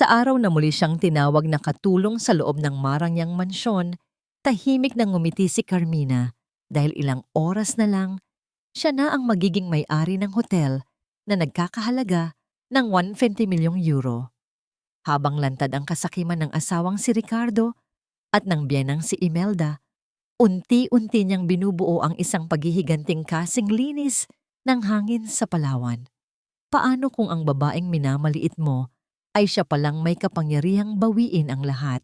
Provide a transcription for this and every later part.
Sa araw na muli siyang tinawag na katulong sa loob ng marangyang mansyon, tahimik nang ngumiti si Carmina dahil ilang oras na lang, siya na ang magiging may-ari ng hotel na nagkakahalaga ng 150 milyong euro. Habang lantad ang kasakiman ng asawang si Ricardo at ng biyenang si Imelda, unti-unti niyang binubuo ang isang paghihiganting kasing linis ng hangin sa Palawan. Paano kung ang babaeng minamaliit mo ay siya palang may kapangyarihang bawiin ang lahat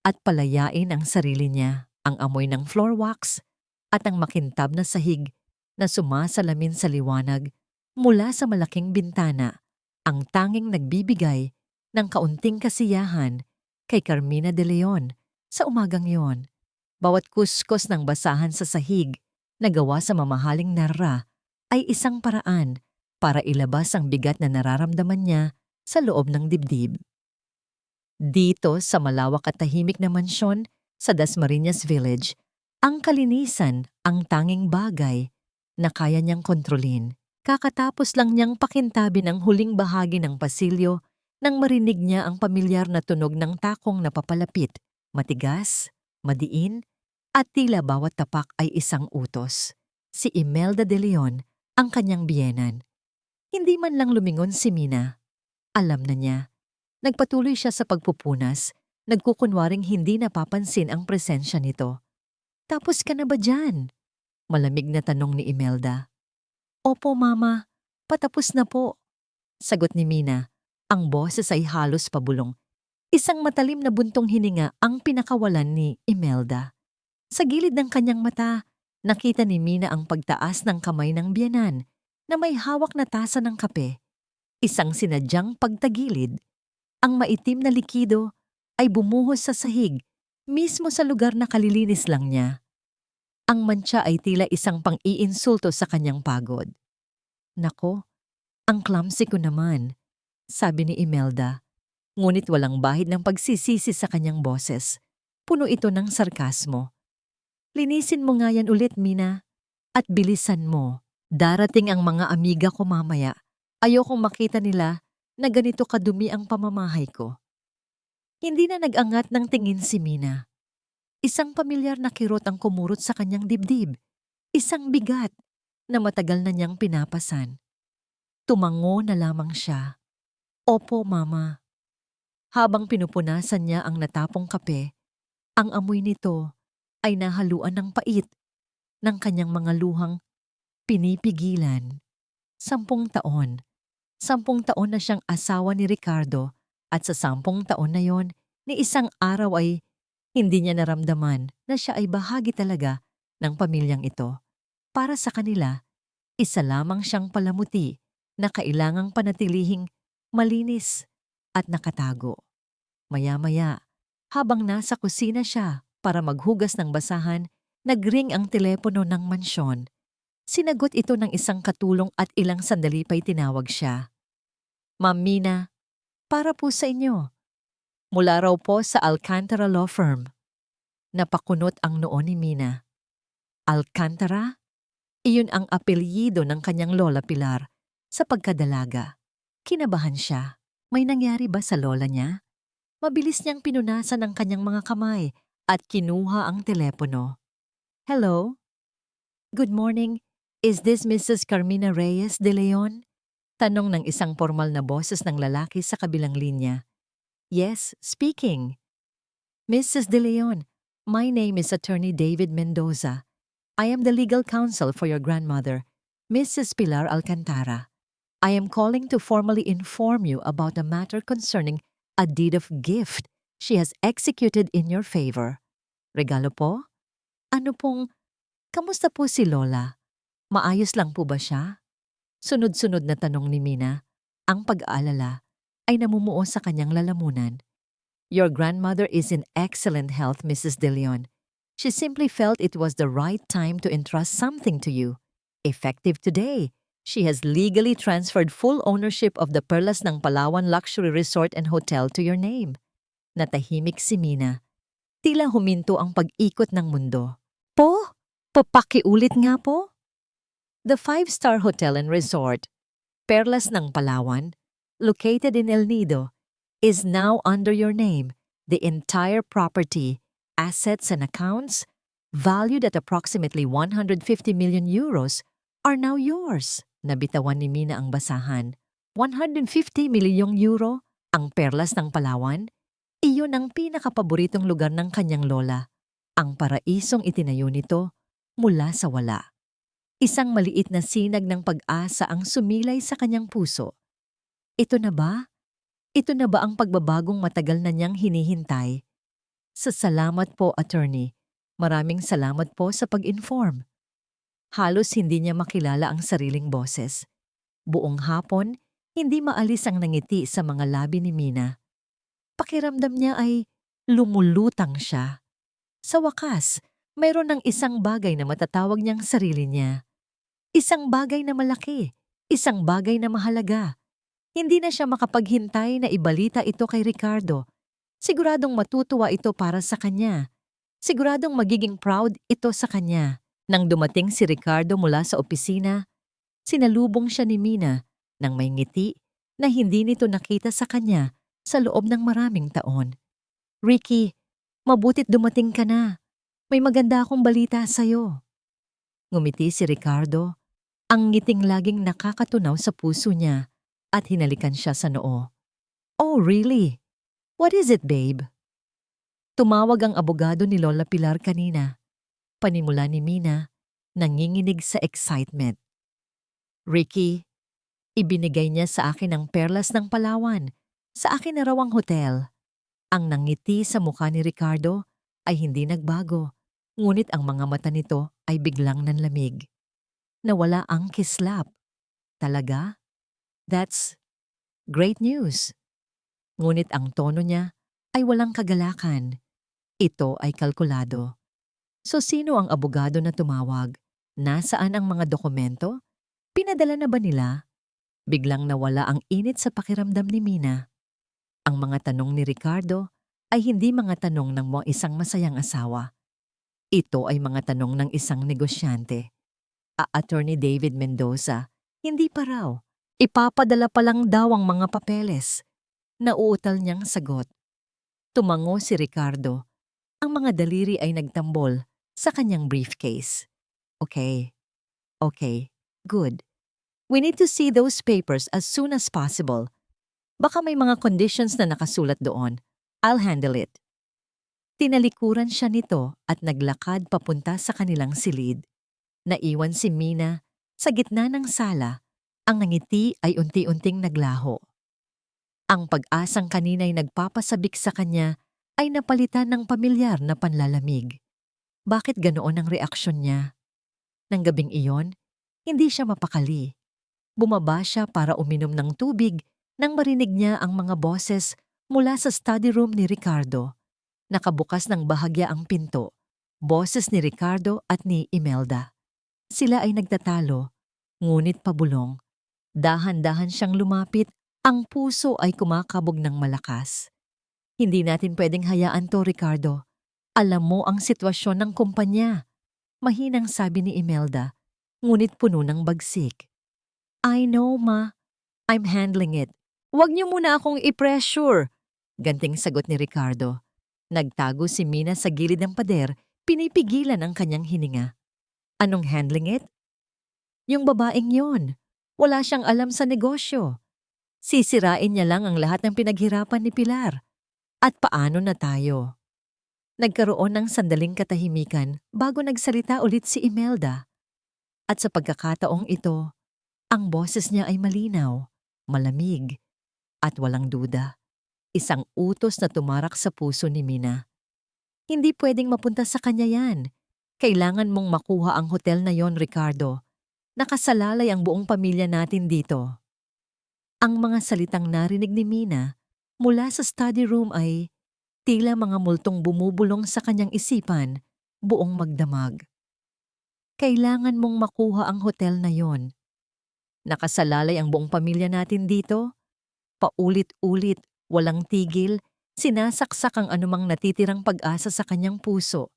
at palayain ang sarili niya, ang amoy ng floor wax at ang makintab na sahig na sumasalamin sa liwanag mula sa malaking bintana, ang tanging nagbibigay ng kaunting kasiyahan kay Carmina de Leon sa umagang yon. Bawat kuskos ng basahan sa sahig na gawa sa mamahaling narra ay isang paraan para ilabas ang bigat na nararamdaman niya sa loob ng dibdib. Dito sa malawak at tahimik na mansyon sa Dasmariñas Village, ang kalinisan ang tanging bagay na kaya niyang kontrolin. Kakatapos lang niyang pakintabin ang huling bahagi ng pasilyo nang marinig niya ang pamilyar na tunog ng takong napapalapit, matigas, madiin, at tila bawat tapak ay isang utos. Si Imelda de Leon, ang kanyang biyenan. Hindi man lang lumingon si Mina. Alam na niya. Nagpatuloy siya sa pagpupunas, nagkukunwaring hindi napapansin ang presensya nito. "Tapos ka na ba dyan?" Malamig na tanong ni Imelda. "Opo, Mama. Patapos na po." Sagot ni Mina. Ang boses ay halos pabulong. Isang matalim na buntong hininga ang pinakawalan ni Imelda. Sa gilid ng kanyang mata, nakita ni Mina ang pagtaas ng kamay ng biyenan na may hawak na tasa ng kape. Isang sinadyang pagtagilid. Ang maitim na likido ay bumuhos sa sahig, mismo sa lugar na kalilinis lang niya. Ang mantsa ay tila isang pang-iinsulto sa kanyang pagod. "Nako, ang clumsy ko naman," sabi ni Imelda. Ngunit walang bahid ng pagsisisi sa kanyang boses. Puno ito ng sarkasmo. "Linisin mo nga yan ulit, Mina. At bilisan mo. Darating ang mga amiga ko mamaya. Ayokong makita nila na ganito kadumi ang pamamahay ko." Hindi na nag-angat ng tingin si Mina. Isang pamilyar na kirot ang kumurot sa kanyang dibdib. Isang bigat na matagal na niyang pinapasan. Tumango na lamang siya. "Opo, Mama." Habang pinupunasan niya ang natapong kape, ang amoy nito ay nahaluan ng pait ng kanyang mga luhang pinipigilan. 10 taon. 10 taon na siyang asawa ni Ricardo at sa 10 taon na yon, ni isang araw ay hindi niya naramdaman na siya ay bahagi talaga ng pamilyang ito. Para sa kanila, isa lamang siyang palamuti na kailangang panatilihing malinis at nakatago. Maya-maya, habang nasa kusina siya para maghugas ng basahan, nagring ang telepono ng mansyon. Sinagot ito ng isang katulong at ilang sandali pa'y tinawag siya. "Ma'am Mina, para po sa inyo." Mula raw po sa Alcantara Law Firm. Napakunot ang noo ni Mina. Alcantara? Iyon ang apelyido ng kanyang lola Pilar sa pagkadalaga. Kinabahan siya. May nangyari ba sa lola niya? Mabilis niyang pinunasan ang kanyang mga kamay at kinuha ang telepono. "Hello? Good morning. Is this Mrs. Carmina Reyes de Leon?" Tanong ng isang formal na boses ng lalaki sa kabilang linya. "Yes, speaking." "Mrs. de Leon, my name is Attorney David Mendoza. I am the legal counsel for your grandmother, Mrs. Pilar Alcantara. I am calling to formally inform you about a matter concerning a deed of gift she has executed in your favor." "Regalo po? Ano pong, kamusta po si Lola? Maayos lang po ba siya?" Sunod-sunod na tanong ni Mina. Ang pag-aalala ay namumuo sa kanyang lalamunan. "Your grandmother is in excellent health, Mrs. De Leon. She simply felt it was the right time to entrust something to you. Effective today, she has legally transferred full ownership of the Perlas ng Palawan Luxury Resort and Hotel to your name." Natahimik si Mina. Tila huminto ang pag-ikot ng mundo. "Po? Papakiulit nga po?" The 5-star Hotel and Resort, Perlas ng Palawan, located in El Nido, is now under your name. The entire property, assets and accounts, valued at approximately 150 million euros, are now yours. Nabitawan ni Mina ang basahan. 150 milyong euro, ang perlas ng Palawan? Iyon ang pinakapaboritong lugar ng kanyang lola. Ang paraisong itinayo nito mula sa wala. Isang maliit na sinag ng pag-asa ang sumilay sa kanyang puso. Ito na ba? Ito na ba ang pagbabagong matagal na niyang hinihintay? Salamat po, attorney. Maraming salamat po sa pag-inform. Halos hindi niya makilala ang sariling boses. Buong hapon, hindi maalis ang nangiti sa mga labi ni Mina. Pakiramdam niya ay lumulutang siya. Sa wakas, mayroon ng isang bagay na matatawag niyang sarili niya. Isang bagay na malaki, isang bagay na mahalaga. Hindi na siya makapaghintay na ibalita ito kay Ricardo. Siguradong matutuwa ito para sa kanya. Siguradong magiging proud ito sa kanya. Nang dumating si Ricardo mula sa opisina, sinalubong siya ni Mina nang may ngiti na hindi nito nakita sa kanya sa loob ng maraming taon. Ricky, mabutit dumating ka na. May maganda akong balita sa'yo. Ngumiti si Ricardo, ang ngiting laging nakakatunaw sa puso niya. At hinalikan siya sa noo. Oh, really? What is it, babe? Tumawag ang abogado ni Lola Pilar kanina. Panimula ni Mina, nanginginig sa excitement. Ricky, ibinigay niya sa akin ang perlas ng Palawan. Sa akin na raw ang hotel. Ang nangiti sa mukha ni Ricardo ay hindi nagbago. Ngunit ang mga mata nito ay biglang nanlamig. Nawala ang kislap. Talaga? That's great news. Ngunit ang tono niya ay walang kagalakan. Ito ay kalkulado. So sino ang abogado na tumawag? Nasaan ang mga dokumento? Pinadala na ba nila? Biglang nawala ang init sa pakiramdam ni Mina. Ang mga tanong ni Ricardo ay hindi mga tanong ng isang masayang asawa. Ito ay mga tanong ng isang negosyante. Attorney David Mendoza, hindi pa raw. Ipapadala pa lang daw ang mga papeles. Nauutal niyang sagot. Tumango si Ricardo. Ang mga daliri ay nagtambol sa kanyang briefcase. Okay. Good. We need to see those papers as soon as possible. Baka may mga conditions na nakasulat doon. I'll handle it. Tinalikuran siya nito at naglakad papunta sa kanilang silid. Naiwan si Mina sa gitna ng sala. Ang ngiti ay unti-unting naglaho. Ang pag-asang kanina'y nagpapasabik sa kanya ay napalitan ng pamilyar na panlalamig. Bakit ganoon ang reaksyon niya? Nang gabing iyon, hindi siya mapakali. Bumaba siya para uminom ng tubig nang marinig niya ang mga boses mula sa study room ni Ricardo. Nakabukas ng bahagya ang pinto. Boses ni Ricardo at ni Imelda. Sila ay nagtatalo, ngunit pabulong. Dahan-dahan siyang lumapit, ang puso ay kumakabog ng malakas. Hindi natin pwedeng hayaan to, Ricardo. Alam mo ang sitwasyon ng kumpanya. Mahinang sabi ni Imelda, ngunit puno ng bagsik. I know, ma. I'm handling it. Huwag niyo muna akong i-pressure. Ganting sagot ni Ricardo. Nagtago si Mina sa gilid ng pader, pinipigilan ang kanyang hininga. Anong handling it? Yung babaeng yon. Wala siyang alam sa negosyo. Sisirain niya lang ang lahat ng pinaghirapan ni Pilar. At paano na tayo? Nagkaroon ng sandaling katahimikan bago nagsalita ulit si Imelda. At sa pagkakataong ito, ang boses niya ay malinaw, malamig, at walang duda. Isang utos na tumarak sa puso ni Mina. Hindi pwedeng mapunta sa kanya yan. Kailangan mong makuha ang hotel na yon, Ricardo. Nakasalalay ang buong pamilya natin dito. Ang mga salitang narinig ni Mina mula sa study room ay tila mga multong bumubulong sa kanyang isipan, buong magdamag. Kailangan mong makuha ang hotel na yon. Nakasalalay ang buong pamilya natin dito. Paulit-ulit, walang tigil, sinasaksak ang anumang natitirang pag-asa sa kanyang puso.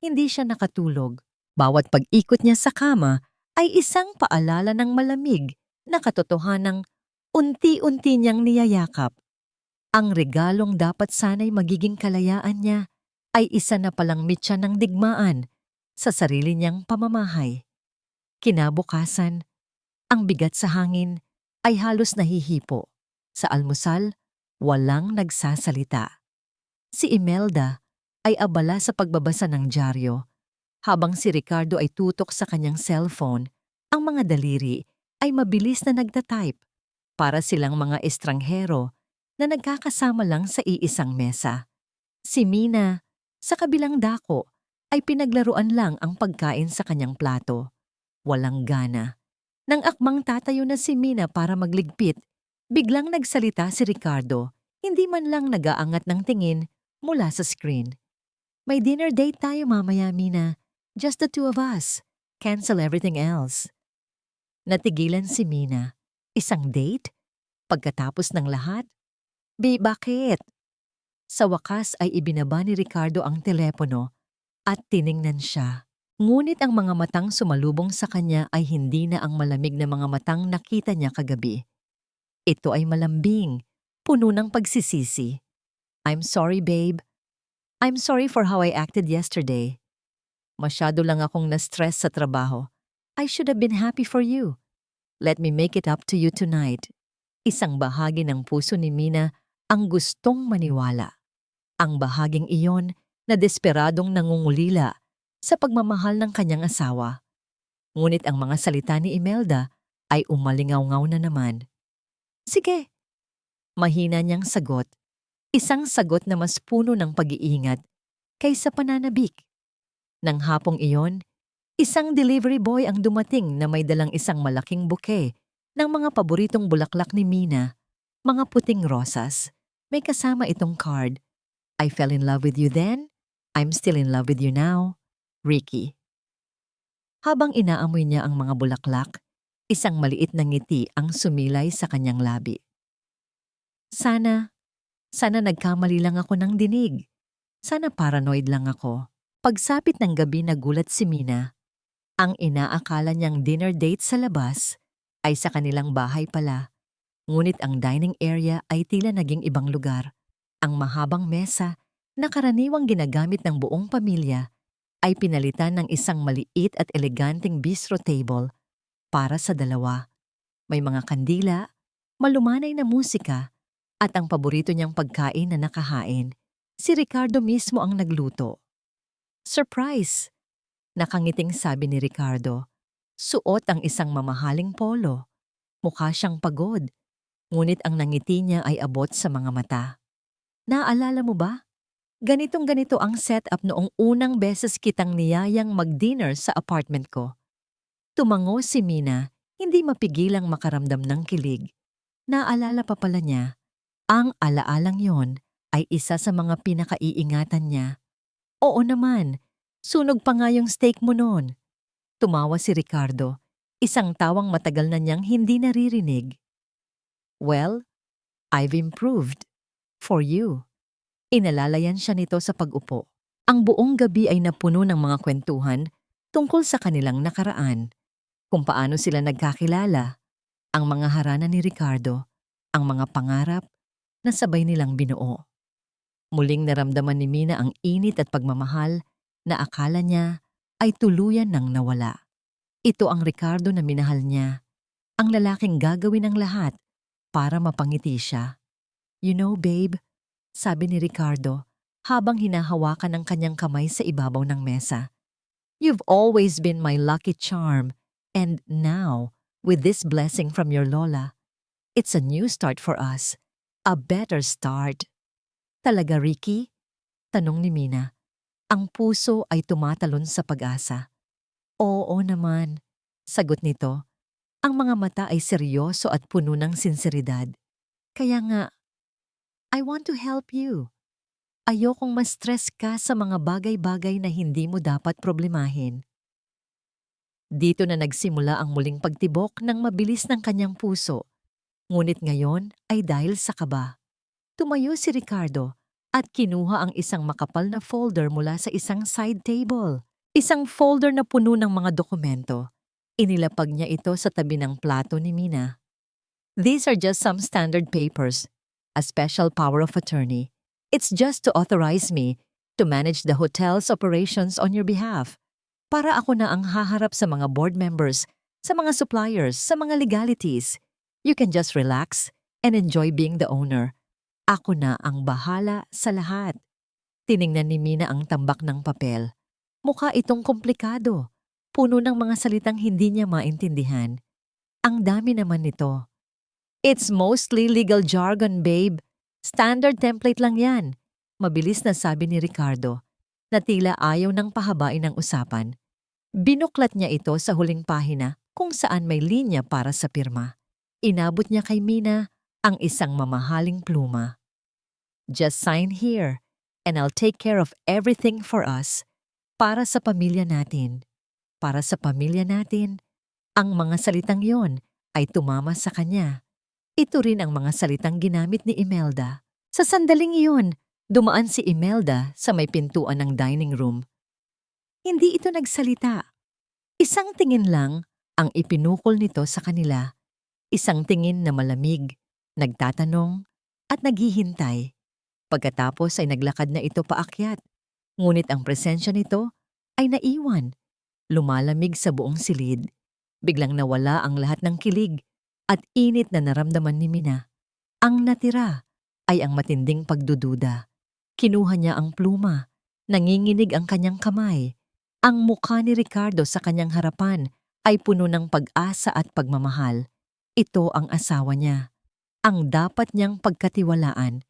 Hindi siya nakatulog. Bawat pag-ikot niya sa kama ay isang paalala ng malamig na katotohanang unti-unti niyang niyayakap. Ang regalong dapat sana'y magiging kalayaan niya ay isa na palang mitya ng digmaan sa sarili niyang pamamahay. Kinabukasan, ang bigat sa hangin ay halos nahihipo. Sa almusal, walang nagsasalita. Si Imelda ay abala sa pagbabasa ng dyaryo, habang si Ricardo ay tutok sa kanyang cellphone. Ang mga daliri ay mabilis na nagtatype, para silang mga estranghero na nagkakasama lang sa iisang mesa. Si Mina, sa kabilang dako, ay pinaglaruan lang ang pagkain sa kanyang plato. Walang gana. Nang akmang tatayo na si Mina para magligpit, biglang nagsalita si Ricardo, hindi man lang nag-aangat ng tingin mula sa screen. May dinner date tayo mamaya, Mina. Just the two of us. Cancel everything else. Natigilan si Mina. Isang date? Pagkatapos ng lahat? Bakit? Sa wakas ay ibinaba ni Ricardo ang telepono at tiningnan siya. Ngunit ang mga matang sumalubong sa kanya ay hindi na ang malamig na mga matang nakita niya kagabi. Ito ay malambing, puno ng pagsisisi. I'm sorry, babe. I'm sorry for how I acted yesterday. Masyado lang akong na-stress sa trabaho. I should have been happy for you. Let me make it up to you tonight. Isang bahagi ng puso ni Mina ang gustong maniwala. Ang bahaging iyon na desperadong nangungulila sa pagmamahal ng kanyang asawa. Ngunit ang mga salita ni Imelda ay umalingaw-ngaw na naman. Sige. Mahina niyang sagot. Isang sagot na mas puno ng pag-iingat kaysa pananabik. Nang hapong iyon, isang delivery boy ang dumating na may dalang isang malaking bouquet ng mga paboritong bulaklak ni Mina, mga puting rosas. May kasama itong card. I fell in love with you then. I'm still in love with you now. Ricky. Habang inaamoy niya ang mga bulaklak, isang maliit na ngiti ang sumilay sa kanyang labi. Sana nagkamali lang ako ng dinig. Sana paranoid lang ako. Pagsapit ng gabi nagulat si Mina. Ang inaakala niyang dinner date sa labas ay sa kanilang bahay pala. Ngunit ang dining area ay tila naging ibang lugar. Ang mahabang mesa na karaniwang ginagamit ng buong pamilya ay pinalitan ng isang maliit at eleganteng bistro table para sa dalawa. May mga kandila, malumanay na musika, at ang paborito niyang pagkain na nakahain. Si Ricardo mismo ang nagluto. Surprise! Nakangiting sabi ni Ricardo. Suot ang isang mamahaling polo. Mukha siyang pagod. Ngunit ang nangiti niya ay abot sa mga mata. Naalala mo ba? Ganitong-ganito ang setup noong unang beses kitang niyayang mag-dinner sa apartment ko. Tumango si Mina, hindi mapigilang makaramdam ng kilig. Naalala pa pala niya, ang alaalang yon ay isa sa mga pinakaiingatan niya. Oo naman, sunog pa nga yung steak mo noon. Tumawa si Ricardo, isang tawang matagal na niyang hindi naririnig. Well, I've improved. For you. Inalalayan siya nito sa pag-upo. Ang buong gabi ay napuno ng mga kwentuhan tungkol sa kanilang nakaraan. Kung paano sila nagkakilala, ang mga harana ni Ricardo, ang mga pangarap na sabay nilang binuo. Muling naramdaman ni Mina ang init at pagmamahal na akala niya ay tuluyan nang nawala. Ito ang Ricardo na minahal niya, ang lalaking gagawin ang lahat para mapangiti siya. You know, babe, sabi ni Ricardo habang hinahawakan ang kanyang kamay sa ibabaw ng mesa. You've always been my lucky charm, and now, with this blessing from your lola, it's a new start for us. A better start. Talaga, Ricky? Tanong ni Mina. Ang puso ay tumatalon sa pag-asa. Oo naman, sagot nito. Ang mga mata ay seryoso at puno ng sinseridad. Kaya nga, I want to help you. Ayokong ma-stress ka sa mga bagay-bagay na hindi mo dapat problemahin. Dito na nagsimula ang muling pagtibok ng mabilis ng kanyang puso. Ngunit ngayon ay dahil sa kaba. Tumayo si Ricardo at kinuha ang isang makapal na folder mula sa isang side table. Isang folder na puno ng mga dokumento. Inilapag niya ito sa tabi ng plato ni Mina. These are just some standard papers. a special power of attorney. It's just to authorize me to manage the hotel's operations on your behalf. Para ako na ang haharap sa mga board members, sa mga suppliers, sa mga legalities. You can just relax and enjoy being the owner. Ako na ang bahala sa lahat. Tiningnan ni Mina ang tambak ng papel. Mukha itong komplikado. Puno ng mga salitang hindi niya maintindihan. Ang dami naman nito. It's mostly legal jargon, babe. Standard template lang yan. Mabilis na sabi ni Ricardo, na tila ayaw ng pahabain ng usapan. Binuklat niya ito sa huling pahina kung saan may linya para sa pirma. Inabot niya kay Mina ang isang mamahaling pluma. Just sign here, and I'll take care of everything for us. Para sa pamilya natin. Para sa pamilya natin. Ang mga salitang yon ay tumama sa kanya. Ito rin ang mga salitang ginamit ni Imelda. Sa sandaling iyon, dumaan si Imelda sa may pintuan ng dining room. Hindi ito nagsalita. Isang tingin lang ang ipinukol nito sa kanila. Isang tingin na malamig, nagtatanong, at naghihintay. Pagkatapos ay naglakad na ito paakyat. Ngunit ang presensya nito ay naiwan. Lumalamig sa buong silid. Biglang nawala ang lahat ng kilig at init na naramdaman ni Mina. Ang natira ay ang matinding pagdududa. Kinuha niya ang pluma. Nanginginig ang kanyang kamay. Ang mukha ni Ricardo sa kanyang harapan ay puno ng pag-asa at pagmamahal. Ito ang asawa niya. Ang dapat niyang pagkatiwalaan.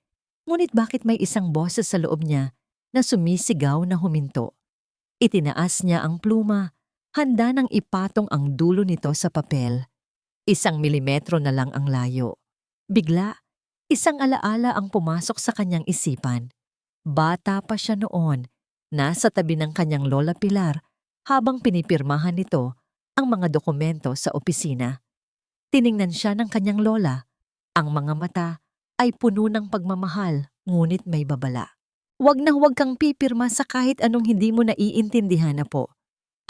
Ngunit bakit may isang boses sa loob niya na sumisigaw na huminto? Itinaas niya ang pluma, handa nang ipatong ang dulo nito sa papel. 1 milimetro na lang ang layo. Bigla, isang alaala ang pumasok sa kanyang isipan. Bata pa siya noon, nasa tabi ng kanyang Lola Pilar habang pinipirmahan nito ang mga dokumento sa opisina. Tiningnan siya ng kanyang lola. Ang mga mata ay puno ng pagmamahal, ngunit may babala. Huwag na huwag kang pipirma sa kahit anong hindi mo naiintindihan na po.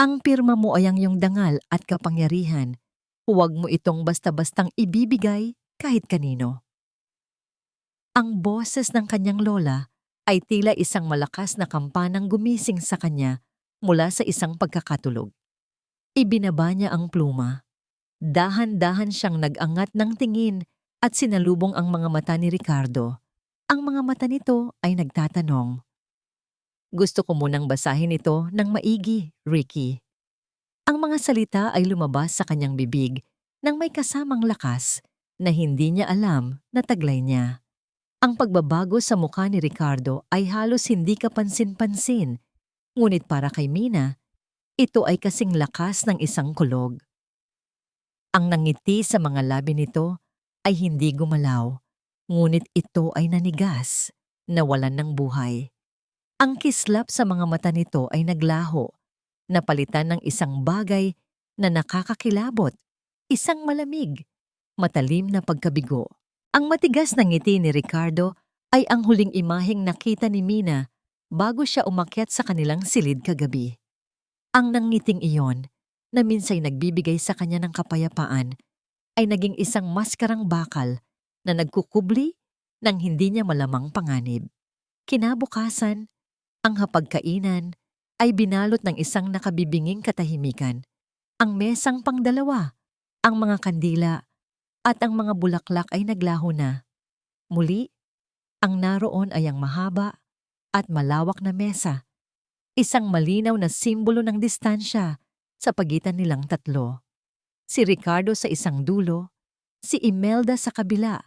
Ang pirma mo ay ang iyong dangal at kapangyarihan. Huwag mo itong basta-bastang ibibigay kahit kanino. Ang boses ng kanyang lola ay tila isang malakas na kampanang gumising sa kanya mula sa isang pagkakatulog. Ibinaba niya ang pluma. Dahan-dahan siyang nag-angat ng tingin at sinalubong ang mga mata ni Ricardo. Ang mga mata nito ay nagtatanong. Gusto ko munang basahin ito ng maigi, Ricky. Ang mga salita ay lumabas sa kanyang bibig nang may kasamang lakas na hindi niya alam na taglay niya. Ang pagbabago sa mukha ni Ricardo ay halos hindi kapansin-pansin, ngunit para kay Mina, ito ay kasing lakas ng isang kulog. Ang nangiti sa mga labi nito ay hindi gumalaw, ngunit ito ay nanigas, nawalan ng buhay. Ang kislap sa mga mata nito ay naglaho, napalitan ng isang bagay na nakakakilabot, isang malamig, matalim na pagkabigo. Ang matigas na ngiti ni Ricardo ay ang huling imaheng nakita ni Mina bago siya umakyat sa kanilang silid kagabi. Ang nangiting iyon, na minsay nagbibigay sa kanya ng kapayapaan, ay naging isang maskarang bakal na nagkukubli ng hindi niya malamang panganib. Kinabukasan, ang hapagkainan ay binalot ng isang nakabibinging katahimikan. Ang mesang pangdalawa, ang mga kandila, at ang mga bulaklak ay naglaho na. Muli, ang naroon ay ang mahaba at malawak na mesa, isang malinaw na simbolo ng distansya sa pagitan nilang tatlo. Si Ricardo sa isang dulo, si Imelda sa kabila,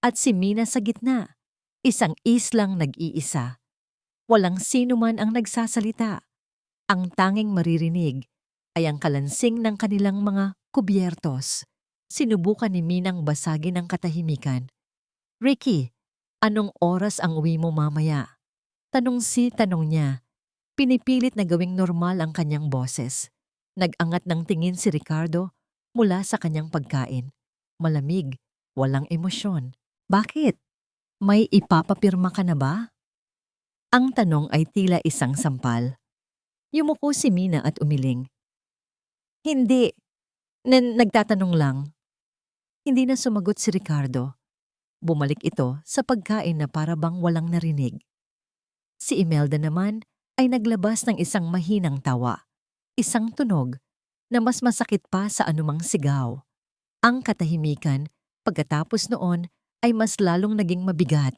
at si Mina sa gitna, isang islang nag-iisa. Walang sino man ang nagsasalita. Ang tanging maririnig ay ang kalansing ng kanilang mga kubyertos. Sinubukan ni Minang basagin ang katahimikan. Ricky, anong oras ang uwi mo mamaya? Tanong niya. Pinipilit na gawing normal ang kanyang boses. Nag-angat ng tingin si Ricardo mula sa kanyang pagkain. Malamig, walang emosyon. Bakit? May ipapapirma ka na ba? Ang tanong ay tila isang sampal. Yumuko si Mina at umiling. Hindi. Nagtatanong lang. Hindi na sumagot si Ricardo. Bumalik ito sa pagkain na para bang walang narinig. Si Imelda naman ay naglabas ng isang mahinang tawa, isang tunog na mas masakit pa sa anumang sigaw. Ang katahimikan pagkatapos noon ay mas lalong naging mabigat,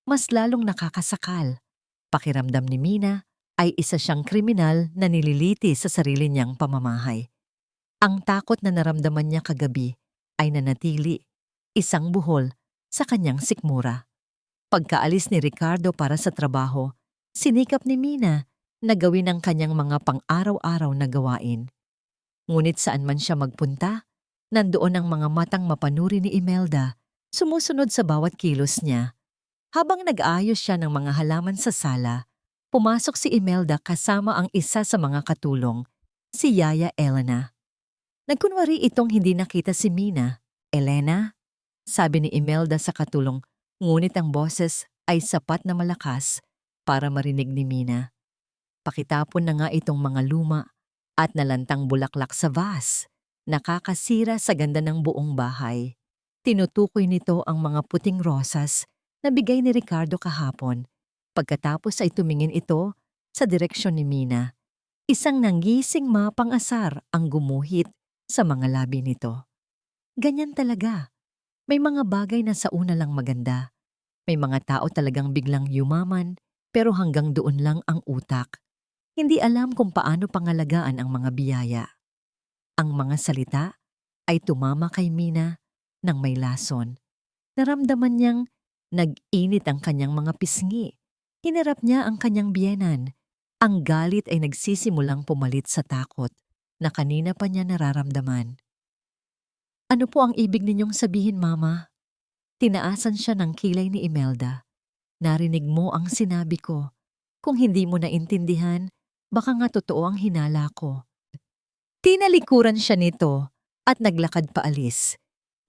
mas lalong nakakasakal. Pakiramdam ni Mina ay isa siyang kriminal na nililiti sa sarili niyang pamamahay. Ang takot na naramdaman niya kagabi ay nanatili, isang buhol sa kanyang sikmura. Pagkaalis ni Ricardo para sa trabaho, sinikap ni Mina na gawin ang kanyang mga pang-araw-araw na gawain. Ngunit saan man siya magpunta, nandoon ang mga matang mapanuri ni Imelda, sumusunod sa bawat kilos niya. Habang nag-aayos siya ng mga halaman sa sala, pumasok si Imelda kasama ang isa sa mga katulong, si Yaya Elena. Nagkunwari itong hindi nakita si Mina. "Elena?" sabi ni Imelda sa katulong, ngunit ang boses ay sapat na malakas para marinig ni Mina. Pakitapon na nga itong mga luma at nalantang bulaklak sa vase, nakakasira sa ganda ng buong bahay. Tinutukoy nito ang mga puting rosas na bigay ni Ricardo kahapon. Pagkatapos ay tumingin ito sa direksyon ni Mina. Isang nanggising mapang-asar ang gumuhit sa mga labi nito. Ganyan talaga. May mga bagay na sa una lang maganda. May mga tao talagang biglang yumaman pero hanggang doon lang ang utak. Hindi alam kung paano pangalagaan ang mga biyaya. Ang mga salita ay tumama kay Mina ng may lason. Naramdaman niyang nag-init ang kanyang mga pisngi. Hinarap niya ang kanyang biyenan. Ang galit ay nagsisimulang pumalit sa takot na kanina pa niya nararamdaman. "Ano po ang ibig ninyong sabihin, Mama?" Tinaasan siya ng kilay ni Imelda. "Narinig mo ang sinabi ko. Kung hindi mo naintindihan, baka nga totoo ang hinala ko." Tinalikuran siya nito at naglakad paalis.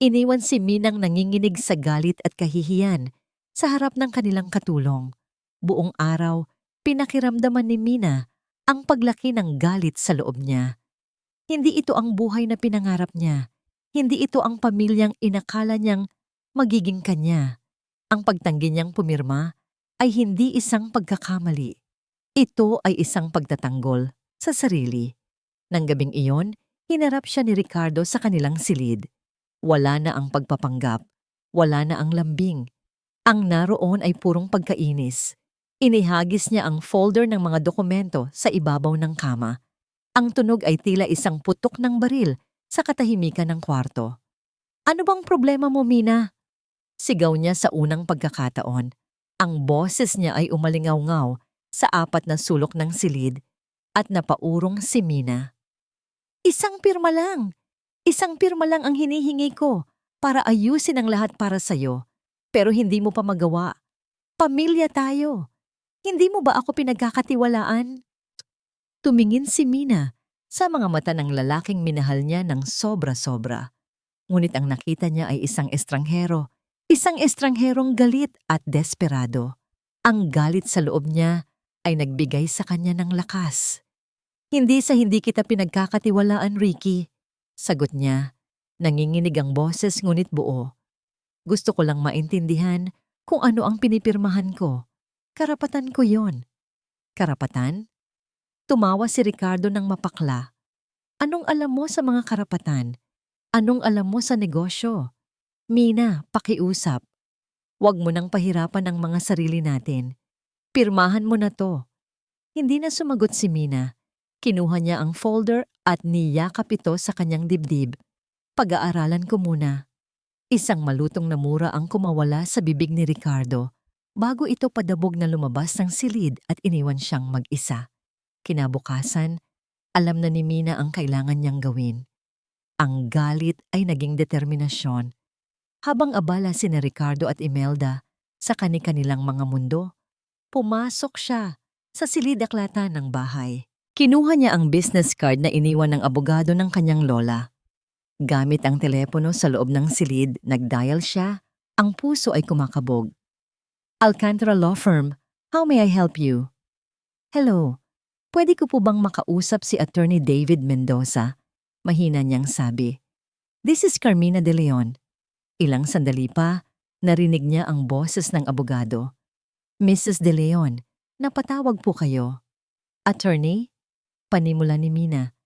Iniwan si Minang nanginginig sa galit at kahihiyan sa harap ng kanilang katulong. Buong araw, pinakiramdaman ni Mina ang paglaki ng galit sa loob niya. Hindi ito ang buhay na pinangarap niya. Hindi ito ang pamilyang inakala niyang magiging kanya. Ang pagtanggi niyang pumirma ay hindi isang pagkakamali. Ito ay isang pagtatanggol sa sarili. Nang gabing iyon, hinarap siya ni Ricardo sa kanilang silid. Wala na ang pagpapanggap. Wala na ang lambing. Ang naroon ay purong pagkainis. Inihagis niya ang folder ng mga dokumento sa ibabaw ng kama. Ang tunog ay tila isang putok ng baril sa katahimikan ng kwarto. "Ano bang problema mo, Mina?" Sigaw niya sa unang pagkakataon. Ang boses niya ay umalingaw-ngaw sa apat na sulok ng silid at napaurong si Mina. "Isang pirma lang! Isang pirma lang ang hinihingi ko para ayusin ang lahat para sa'yo. Pero hindi mo pa magawa. Pamilya tayo. Hindi mo ba ako pinagkakatiwalaan?" Tumingin si Mina sa mga mata ng lalaking minahal niya ng sobra-sobra. Ngunit ang nakita niya ay isang estrangherong galit at desperado. Ang galit sa loob niya ay nagbigay sa kanya ng lakas. "Hindi sa hindi kita pinagkakatiwalaan, Ricky," sagot niya. Nanginginig ang boses ngunit buo. "Gusto ko lang maintindihan kung ano ang pinipirmahan ko. Karapatan ko yon." "Karapatan?" Tumawa si Ricardo ng mapakla. "Anong alam mo sa mga karapatan? Anong alam mo sa negosyo? Mina, pakiusap. Huwag mo nang pahirapan ang mga sarili natin. Pirmahan mo na to." Hindi na sumagot si Mina. Kinuha niya ang folder at niyakap ito sa kanyang dibdib. "Pag-aaralan ko muna." Isang malutong na mura ang kumawala sa bibig ni Ricardo bago ito padabog na lumabas ng silid at iniwan siyang mag-isa. Kinabukasan, alam na ni Mina ang kailangan niyang gawin. Ang galit ay naging determinasyon. Habang abala sina Ricardo at Imelda sa kani-kanilang mga mundo, pumasok siya sa silid-aklatan ng bahay. Kinuha niya ang business card na iniwan ng abogado ng kanyang lola. Gamit ang telepono sa loob ng silid, nag-dial siya. Ang puso ay kumakabog. "Alcantara Law Firm, how may I help you?" "Hello, pwede ko po bang makausap si Attorney David Mendoza?" Mahina niyang sabi. "This is Carmina de Leon." Ilang sandali pa, Narinig niya ang boses ng abogado. Mrs. De Leon, napatawag po kayo. Attorney? Panimula ni Mina.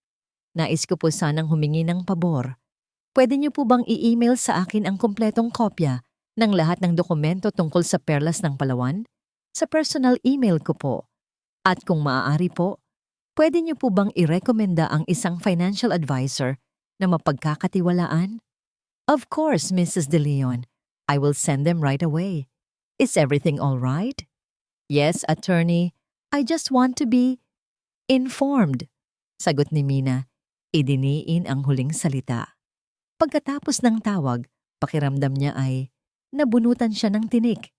Nais ko po sanang humingi ng pabor. Pwede niyo po bang i-email sa akin ang kumpletong kopya ng lahat ng dokumento tungkol sa Perlas ng Palawan? Sa personal email ko po. At kung maaari po, pwede niyo po bang irekomenda ang isang financial advisor na mapagkakatiwalaan? Of course, Mrs. De Leon. I will send them right away. Is everything all right? Yes, attorney. I just want to be informed. Sagot ni Mina. Idiniin ang huling salita. Pagkatapos ng tawag, pakiramdam niya ay nabunutan siya ng tinik.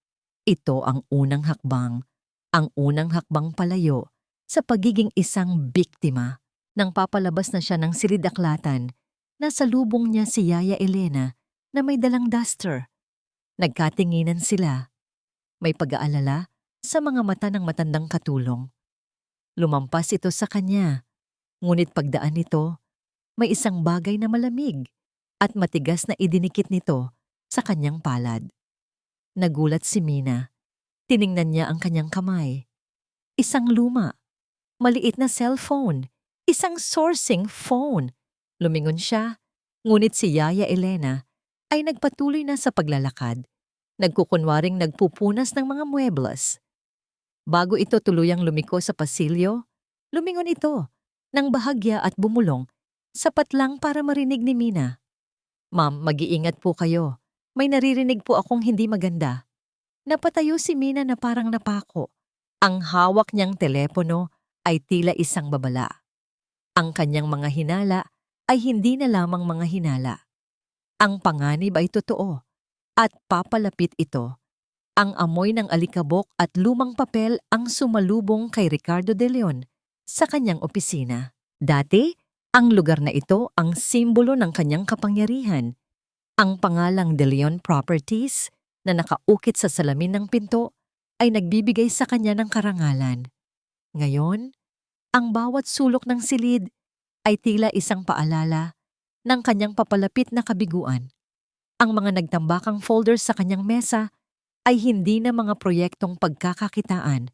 Ito ang unang hakbang. Ang unang hakbang palayo sa pagiging isang biktima. Nang papalabas na siya ng silid-aklatan, nasa lubong niya si Yaya Elena na may dalang duster. Nagkatinginan sila. May pag-aalala sa mga mata ng matandang katulong. Lumampas ito sa kanya, ngunit pagdaan nito, may isang bagay na malamig at matigas na idinikit nito sa kanyang palad. Nagulat si Mina. Tiningnan niya ang kanyang kamay. Isang luma, maliit na cellphone, isang sourcing phone. Lumingon siya, ngunit si Yaya Elena ay nagpatuloy na sa paglalakad. Nagkukunwaring nagpupunas ng mga muebles. Bago ito tuluyang lumiko sa pasilyo, lumingon ito ng bahagya at bumulong, sapat lang para marinig ni Mina. Ma'am, mag-iingat po kayo. May naririnig po akong hindi maganda. Napatayo si Mina na parang napako. Ang hawak niyang telepono ay tila isang babala. Ang kanyang mga hinala ay hindi na lamang mga hinala. Ang panganib ay totoo. At papalapit ito. Ang amoy ng alikabok at lumang papel ang sumalubong kay Ricardo De Leon sa kanyang opisina. Dati, ang lugar na ito ang simbolo ng kanyang kapangyarihan. Ang pangalang De Leon Properties na nakaukit sa salamin ng pinto ay nagbibigay sa kanya ng karangalan. Ngayon, ang bawat sulok ng silid ay tila isang paalala ng kanyang papalapit na kabiguan. Ang mga nagtambakang folders sa kanyang mesa ay hindi na mga proyektong pagkakakitaan,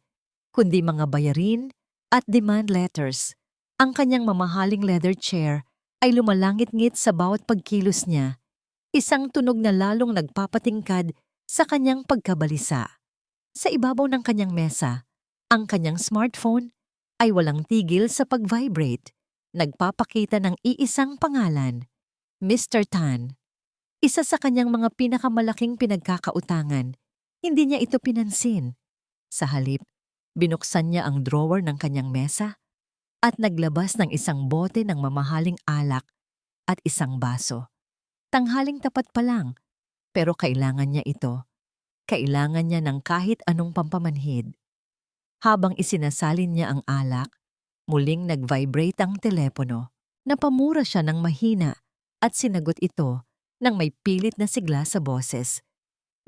kundi mga bayarin at demand letters. Ang kanyang mamahaling leather chair ay lumalangit-ngit sa bawat pagkilos niya, isang tunog na lalong nagpapatingkad sa kanyang pagkabalisa. Sa ibabaw ng kanyang mesa, ang kanyang smartphone ay walang tigil sa pag-vibrate, nagpapakita ng iisang pangalan, Mr. Tan. Isa sa kanyang mga pinakamalaking pinagkakautangan, hindi niya ito pinansin. Sa halip, binuksan niya ang drawer ng kanyang mesa at naglabas ng isang bote ng mamahaling alak at isang baso. Tanghaling tapat pa lang, pero kailangan niya ito. Kailangan niya ng kahit anong pampamanhid. Habang isinasalin niya ang alak, muling nag-vibrate ang telepono. Napamura siya ng mahina at sinagot ito nang may pilit na sigla sa boses.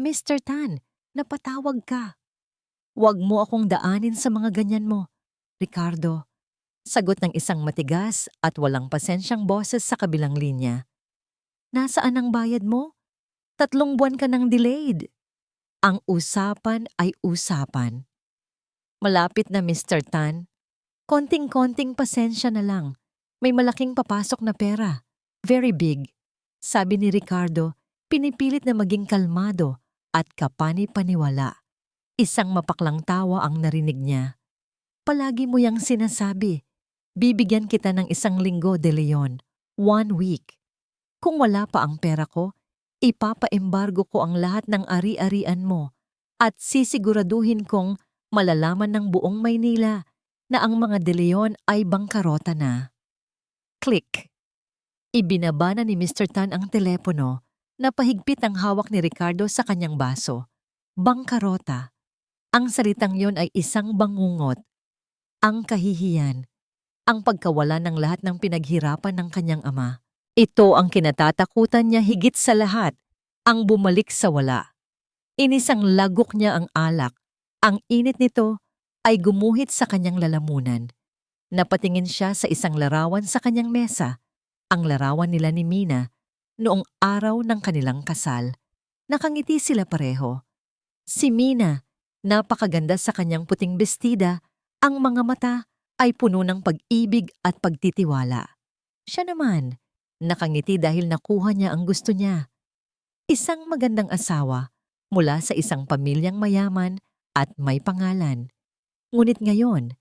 Mr. Tan, napatawag ka. Huwag mo akong daanin sa mga ganyan mo, Ricardo. Sagot ng isang matigas at walang pasensyang boses sa kabilang linya. Nasaan ang bayad mo? 3 buwan ka nang delayed. Ang usapan ay usapan. Malapit na, Mr. Tan. Konting-konting pasensya na lang. May malaking papasok na pera. Very big. Sabi ni Ricardo, pinipilit na maging kalmado at kapani-paniwala. Isang mapaklang tawa ang narinig niya. Palagi mo yang sinasabi, bibigyan kita ng 1 linggo, De Leon. 1 week. Kung wala pa ang pera ko, ipapa-embargo ko ang lahat ng ari-arian mo at sisiguraduhin kong malalaman ng buong Maynila na ang mga De Leon ay bangkarota na. Click. Ibinaba na ni Mr. Tan ang telepono na pahigpit ang hawak ni Ricardo sa kanyang baso. Bangkarota. Ang salitang yon ay isang bangungot. Ang kahihiyan. Ang pagkawala ng lahat ng pinaghirapan ng kanyang ama. Ito ang kinatatakutan niya higit sa lahat, ang bumalik sa wala. Inisang lagok niya ang alak. Ang init nito ay gumuhit sa kanyang lalamunan. Napatingin siya sa isang larawan sa kanyang mesa. Ang larawan nila ni Mina noong araw ng kanilang kasal. Nakangiti sila pareho. Si Mina, napakaganda sa kanyang puting bestida, ang mga mata ay puno ng pag-ibig at pagtitiwala. Siya naman, nakangiti dahil nakuha niya ang gusto niya. Isang magandang asawa mula sa isang pamilyang mayaman at may pangalan. Ngunit ngayon,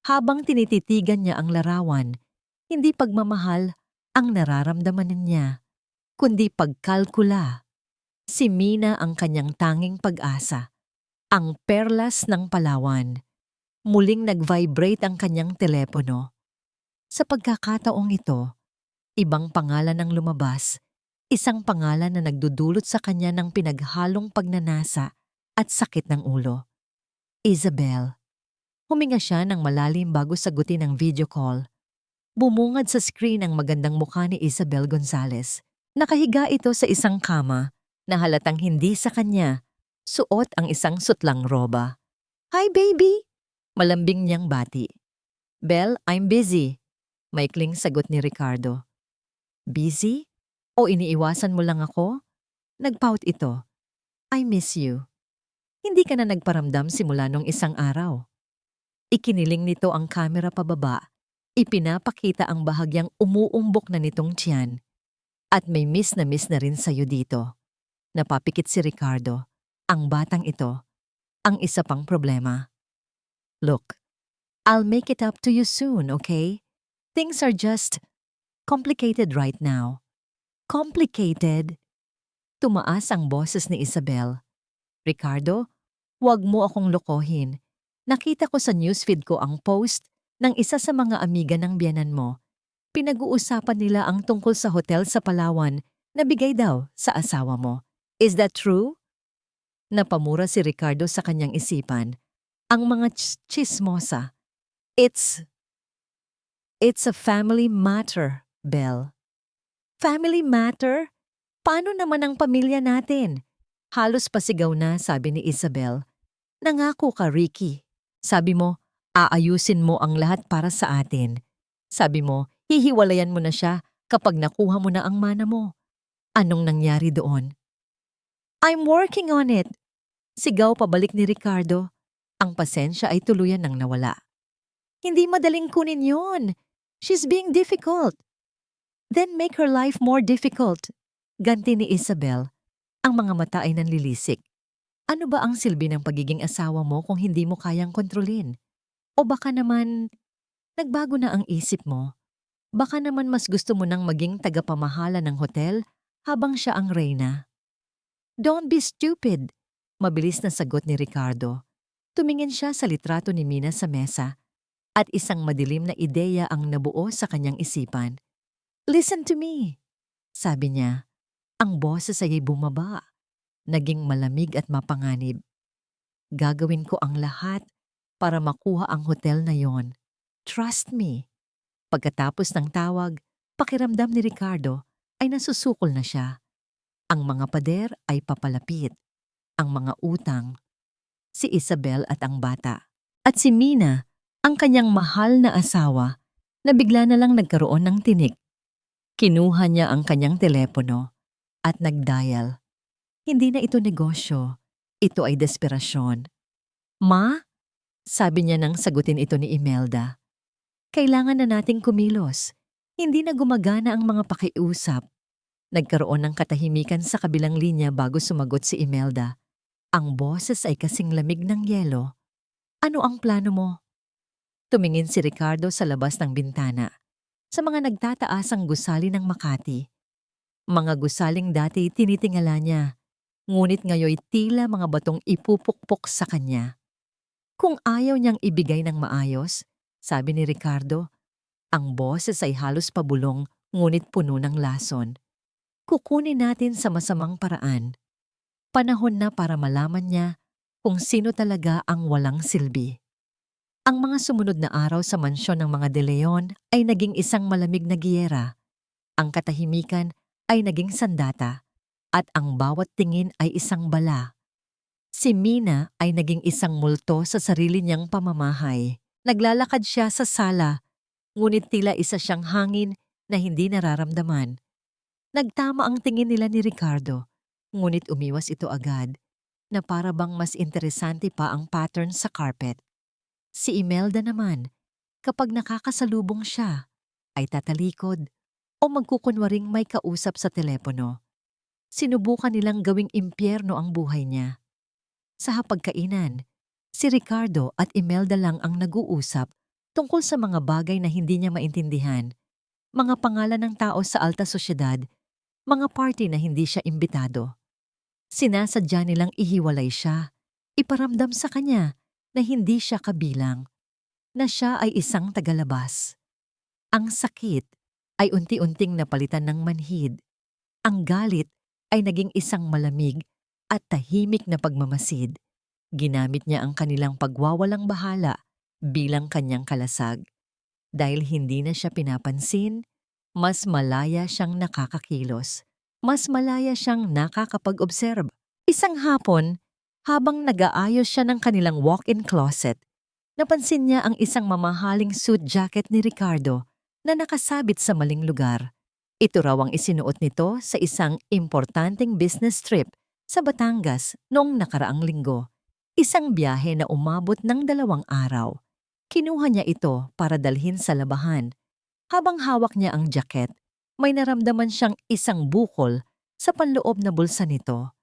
habang tinititigan niya ang larawan, hindi pagmamahal ang nararamdaman niya, kundi pagkalkula. Si Mina ang kanyang tanging pag-asa, ang perlas ng Palawan. Muling nag-vibrate ang kanyang telepono. Sa pagkakataong ito, ibang pangalan ang lumabas, isang pangalan na nagdudulot sa kanya ng pinaghalong pagnanasa at sakit ng ulo. Isabel. Huminga siya ng malalim bago sagutin ang video call. Bumungad sa screen ang magandang mukha ni Isabel Gonzalez. Nakahiga ito sa isang kama na halatang hindi sa kanya. Suot ang isang sutlang roba. "Hi baby!" Malambing niyang bati. "Belle, I'm busy." Maikling sagot ni Ricardo. "Busy? O iniiwasan mo lang ako?" Nagpout ito. "I miss you." Hindi ka na nagparamdam simula nung isang araw. Ikiniling nito ang kamera pababa. Ipinapakita ang bahagyang umuumbok na nitong tiyan. "At may miss na rin sa'yo dito." Napapikit si Ricardo. Ang batang ito, ang isa pang problema. "Look, I'll make it up to you soon, okay? Things are just complicated right now." "Complicated?" Tumaas ang boses ni Isabel. "Ricardo, huwag mo akong lokohin. Nakita ko sa newsfeed ko ang post ng isa sa mga amiga ng biyenan mo. Pinag-uusapan nila ang tungkol sa hotel sa Palawan na bigay daw sa asawa mo. Is that true?" Napamura si Ricardo sa kanyang isipan. Ang mga chismosa. It's a family matter, Belle." "Family matter? Paano naman ang pamilya natin?" Halos pasigaw na, sabi ni Isabel. "Nangako ka, Ricky. Sabi mo, aayusin mo ang lahat para sa atin. Sabi mo, hihiwalayan mo na siya kapag nakuha mo na ang mana mo. Anong nangyari doon?" "I'm working on it." Sigaw pabalik ni Ricardo. Ang pasensya ay tuluyan nang nawala. "Hindi madaling kunin yun. She's being difficult." "Then make her life more difficult." Ganti ni Isabel. Ang mga mata ay nanlilisik. Ano ba ang silbi ng pagiging asawa mo kung hindi mo kayang kontrolin? O baka naman, nagbago na ang isip mo? Baka naman mas gusto mo nang maging tagapamahala ng hotel habang siya ang reyna? "Don't be stupid." Mabilis na sagot ni Ricardo. Tumingin siya sa litrato ni Mina sa mesa at isang madilim na ideya ang nabuo sa kanyang isipan. "Listen to me," sabi niya. Ang boses ay bumaba. Naging malamig at mapanganib. "Gagawin ko ang lahat para makuha ang hotel na yon. Trust me." Pagkatapos ng tawag, pakiramdam ni Ricardo ay nasusukol na siya. Ang mga pader ay papalapit. Ang mga utang, si Isabel at ang bata. At si Mina, ang kanyang mahal na asawa, na bigla na lang nagkaroon ng tinik. Kinuha niya ang kanyang telepono at nag-dial. Hindi na ito negosyo. Ito ay desperasyon. "Ma?" Sabi niya nang sagutin ito ni Imelda. "Kailangan na nating kumilos. Hindi na gumagana ang mga pakiusap." Nagkaroon ng katahimikan sa kabilang linya bago sumagot si Imelda. Ang boses ay kasing lamig ng yelo. "Ano ang plano mo?" Tumingin si Ricardo sa labas ng bintana. Sa mga nagtataasang gusali ng Makati. Mga gusaling dati tinitingala niya. Ngunit ngayoy tila mga batong ipupukpok sa kanya. Kung ayaw niyang ibigay ng maayos, sabi ni Ricardo, ang boses ay halos pabulong ngunit puno ng lason. Kukunin natin sa masamang paraan. Panahon na para malaman niya kung sino talaga ang walang silbi. Ang mga sumunod na araw sa mansyon ng mga De Leon ay naging isang malamig na giyera. Ang katahimikan ay naging sandata. At ang bawat tingin ay isang bala. Si Mina ay naging isang multo sa sarili niyang pamamahay. Naglalakad siya sa sala, ngunit tila isa siyang hangin na hindi nararamdaman. Nagtama ang tingin nila ni Ricardo. Ngunit umiwas ito agad na para bang mas interesante pa ang pattern sa carpet. Si Imelda naman, kapag nakakasalubong siya, ay tatalikod o magkukunwaring may kausap sa telepono. Sinubukan nilang gawing impyerno ang buhay niya. Sa hapagkainan, si Ricardo at Imelda lang ang nag-uusap tungkol sa mga bagay na hindi niya maintindihan, mga pangalan ng tao sa alta sosyedad, mga party na hindi siya imbitado. Sinasadya nilang ihiwalay siya, iparamdam sa kanya na hindi siya kabilang, na siya ay isang tagalabas. Ang sakit ay unti-unting napalitan ng manhid. Ang galit ay naging isang malamig at tahimik na pagmamasid. Ginamit niya ang kanilang pagwawalang bahala bilang kanyang kalasag. Dahil hindi na siya pinapansin, mas malaya siyang nakakakilos. Mas malaya siyang nakakapag-observe. Isang hapon, habang nag-aayos siya ng kanilang walk-in closet, napansin niya ang isang mamahaling suit jacket ni Ricardo na nakasabit sa maling lugar. Ito raw ang isinuot nito sa isang importanteng business trip sa Batangas noong nakaraang linggo. Isang biyahe na umabot ng 2 araw. Kinuha niya ito para dalhin sa labahan. Habang hawak niya ang jacket, may naramdaman siyang isang bukol sa panloob na bulsa nito.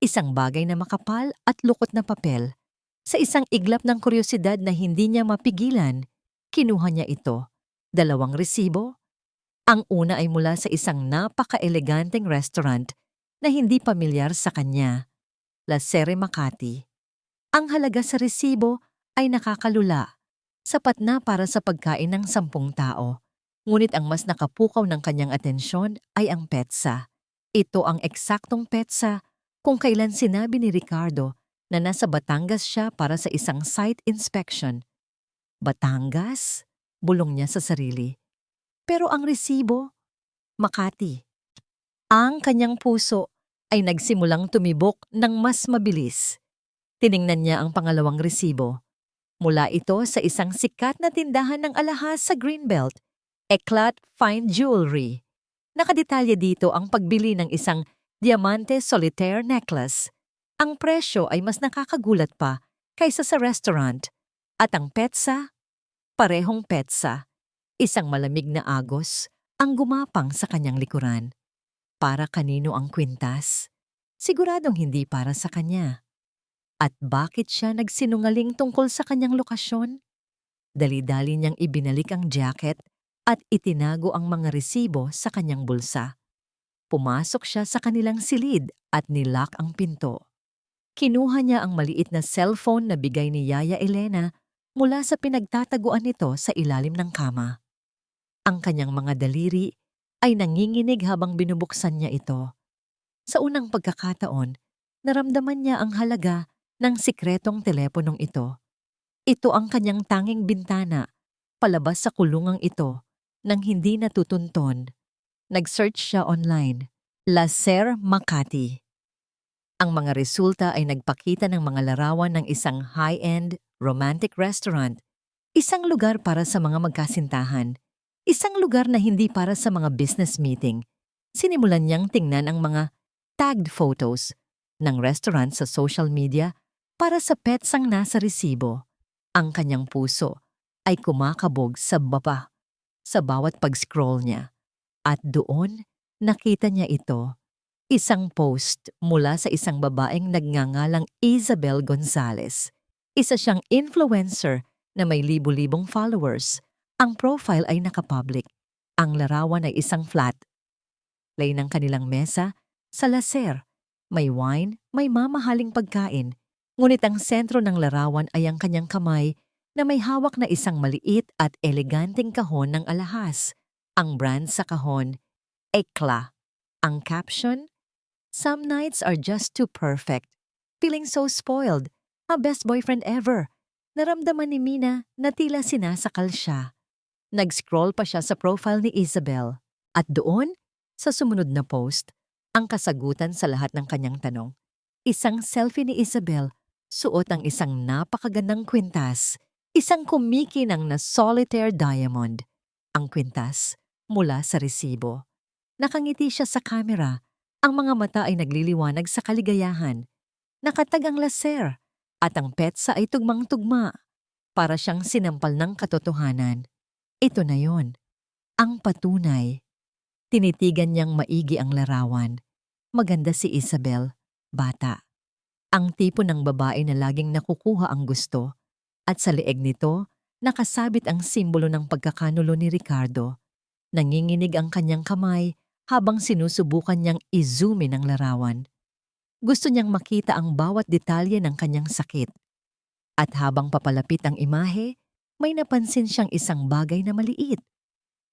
Isang bagay na makapal at lukot na papel. Sa isang iglap ng kuryosidad na hindi niya mapigilan, kinuha niya ito. 2 resibo. Ang una ay mula sa isang napaka-eleganteng restaurant na hindi pamilyar sa kanya, La Serre Makati. Ang halaga sa resibo ay nakakalula, sapat na para sa pagkain ng 10 tao. Ngunit ang mas nakapukaw ng kanyang atensyon ay ang petsa. Ito ang eksaktong petsa kung kailan sinabi ni Ricardo na nasa Batangas siya para sa isang site inspection. Batangas? Bulong niya sa sarili. Pero ang resibo, Makati. Ang kanyang puso ay nagsimulang tumibok ng mas mabilis. Tiningnan niya ang pangalawang resibo. Mula ito sa isang sikat na tindahan ng alahas sa Greenbelt, Eclat Fine Jewelry. Nakadetalye dito ang pagbili ng isang diamante solitaire necklace. Ang presyo ay mas nakakagulat pa kaysa sa restaurant. At ang petsa, parehong petsa. Isang malamig na agos ang gumapang sa kanyang likuran. Para kanino ang kwintas? Siguradong hindi para sa kanya. At bakit siya nagsinungaling tungkol sa kanyang lokasyon? Dali-dali niyang ibinalik ang jacket at itinago ang mga resibo sa kanyang bulsa. Pumasok siya sa kanilang silid at nilock ang pinto. Kinuha niya ang maliit na cellphone na bigay ni Yaya Elena mula sa pinagtataguan nito sa ilalim ng kama. Ang kanyang mga daliri ay nanginginig habang binubuksan niya ito. Sa unang pagkakataon, naramdaman niya ang halaga ng sikretong teleponong ito. Ito ang kanyang tanging bintana, palabas sa kulungang ito, nang hindi natutunton. Nag-search siya online, La Serre Makati. Ang mga resulta ay nagpakita ng mga larawan ng isang high-end, romantic restaurant, isang lugar para sa mga magkasintahan, isang lugar na hindi para sa mga business meeting. Sinimulan niyang tingnan ang mga tagged photos ng restaurant sa social media para sa petsang nasa resibo. Ang kanyang puso ay kumakabog sa baba sa bawat pag-scroll niya. At doon, nakita niya ito. Isang post mula sa isang babaeng nagngangalang Isabel Gonzalez. Isa siyang influencer na may libu-libong followers. Ang profile ay nakapublic. Ang larawan ay isang flat. Lay ng kanilang mesa sa La Serre. May wine, may mamahaling pagkain. Ngunit ang sentro ng larawan ay ang kanyang kamay na may hawak na isang maliit at eleganteng kahon ng alahas. Ang brand sa kahon, Eclat. Ang caption, "Some nights are just too perfect. Feeling so spoiled. A best boyfriend ever." Naramdaman ni Mina na tila sinasakal siya. Nag-scroll pa siya sa profile ni Isabel. At doon, sa sumunod na post, ang kasagutan sa lahat ng kanyang tanong. Isang selfie ni Isabel, suot ang isang napakagandang kwintas, isang kumikinang na solitaire diamond. Ang kwintas mula sa resibo. Nakangiti siya sa kamera Ang mga mata ay nagliliwanag sa kaligayahan. Nakatag ang laser at ang petsa ay tugmang-tugma para siyang sinampal ng katotohanan. Ito na yon, ang patunay. Tinitigan niyang maigi ang larawan. Maganda si Isabel, bata. Ang tipo ng babae na laging nakukuha ang gusto at sa leeg nito nakasabit ang simbolo ng pagkakanulo ni Ricardo. Nanginginig ang kanyang kamay habang sinusubukan niyang i-zoom in ang larawan. Gusto niyang makita ang bawat detalye ng kanyang sakit. At habang papalapit ang imahe, may napansin siyang isang bagay na maliit.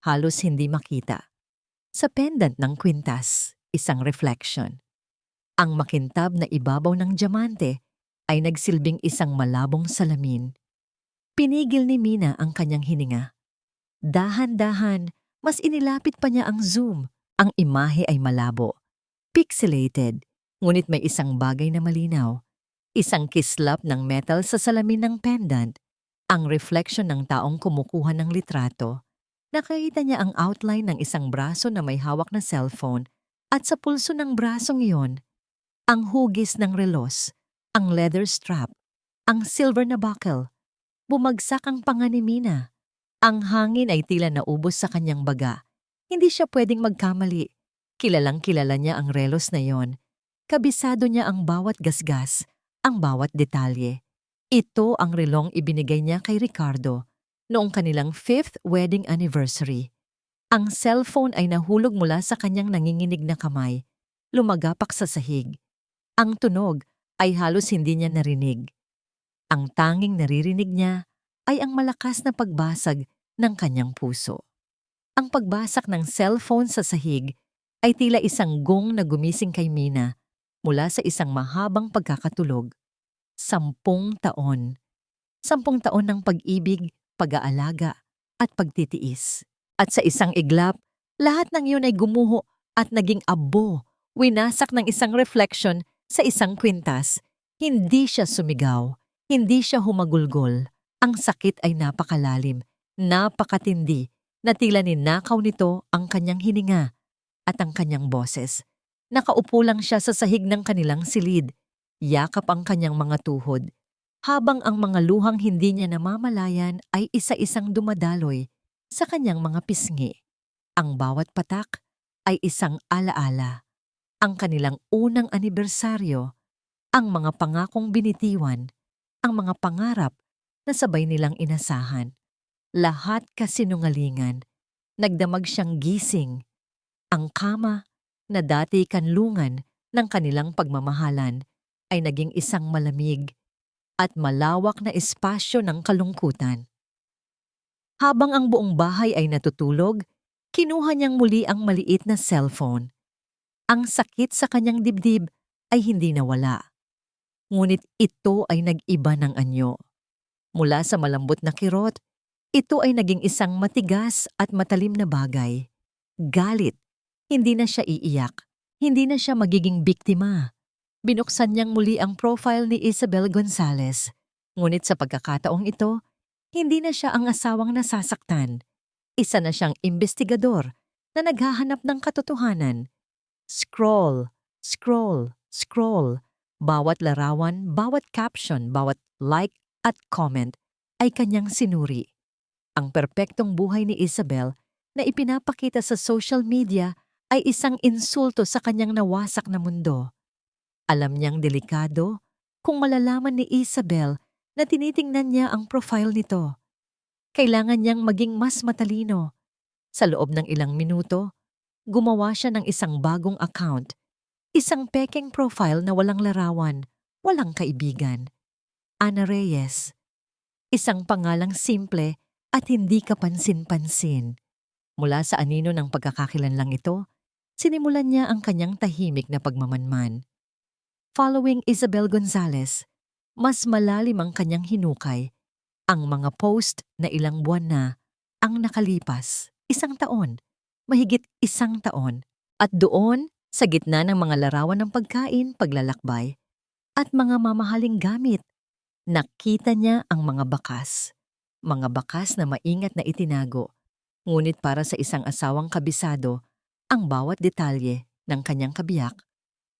Halos hindi makita. Sa pendant ng kwintas, isang reflection. Ang makintab na ibabaw ng diamante ay nagsilbing isang malabong salamin. Pinigil ni Mina ang kanyang hininga. Dahan-dahan, mas inilapit pa niya ang zoom. Ang imahe ay malabo, pixelated, ngunit may isang bagay na malinaw. Isang kislap ng metal sa salamin ng pendant, ang reflection ng taong kumukuha ng litrato. Nakita niya ang outline ng isang braso na may hawak na cellphone at sa pulso ng brasong iyon, ang hugis ng relos, ang leather strap, ang silver na buckle. Bumagsak ang panga ni Mina. Ang hangin ay tila naubos sa kanyang baga. Hindi siya pwedeng magkamali. Kilalang-kilala niya ang relos na yon. Kabisado niya ang bawat gasgas, ang bawat detalye. Ito ang relong ibinigay niya kay Ricardo noong kanilang 5th wedding anniversary. Ang cellphone ay nahulog mula sa kanyang nanginginig na kamay, lumagapak sa sahig. Ang tunog ay halos hindi niya narinig. Ang tanging naririnig niya ay ang malakas na pagbasag ng kanyang puso. Ang pagbasag ng cellphone sa sahig ay tila isang gong na gumising kay Mina mula sa isang mahabang pagkakatulog. 10 taon. 10 taon ng pag-ibig, pag-aalaga, at pagtitiis. At sa isang iglap, lahat ng iyon ay gumuho at naging abo, winasak ng isang reflection sa isang kwintas. Hindi siya sumigaw, hindi siya humagulgol. Ang sakit ay napakalalim, napakatindi, na tila ninakaw nito ang kanyang hininga at ang kanyang boses. Nakaupo lang siya sa sahig ng kanilang silid, yakap ang kanyang mga tuhod, habang ang mga luhang hindi niya namamalayan ay isa-isang dumadaloy sa kanyang mga pisngi. Ang bawat patak ay isang alaala, ang kanilang unang anibersaryo, ang mga pangakong binitiwan, ang mga pangarap na sabay nilang inasahan. Lahat kasinungalingan. Nagdamag siyang gising. Ang kama na dati kanlungan ng kanilang pagmamahalan ay naging isang malamig at malawak na espasyo ng kalungkutan. Habang ang buong bahay ay natutulog, kinuha niyang muli ang maliit na cellphone. Ang sakit sa kanyang dibdib ay hindi nawala. Ngunit ito ay nag-iba ng anyo. Mula sa malambot na kirot, ito ay naging isang matigas at matalim na bagay. Galit. Hindi na siya iiyak. Hindi na siya magiging biktima. Binuksan niyang muli ang profile ni Isabel Gonzalez. Ngunit sa pagkakataong ito, hindi na siya ang asawang nasasaktan. Isa na siyang investigador na naghahanap ng katotohanan. Scroll, scroll, scroll. Bawat larawan, bawat caption, bawat like at comment ay kanyang sinuri. Ang perpektong buhay ni Isabel na ipinapakita sa social media ay isang insulto sa kanyang nawasak na mundo. Alam niyang delikado kung malalaman ni Isabel na tinitingnan niya ang profile nito. Kailangan niyang maging mas matalino. Sa loob ng ilang minuto, gumawa siya ng isang bagong account. Isang pekeng profile na walang larawan, walang kaibigan. Ana Reyes. Isang pangalang simple at hindi kapansin-pansin. Mula sa anino ng pagkakakilanlang ito, sinimulan niya ang kanyang tahimik na pagmamanman. Following Isabel Gonzalez, mas malalim ang kanyang hinukay. Ang mga post na ilang buwan na ang nakalipas, 1 taon, mahigit 1 taon. At doon, sa gitna ng mga larawan ng pagkain, paglalakbay, at mga mamahaling gamit, nakita niya ang mga bakas. Mga bakas na maingat na itinago. Ngunit para sa isang asawang kabisado, ang bawat detalye ng kanyang kabiyak.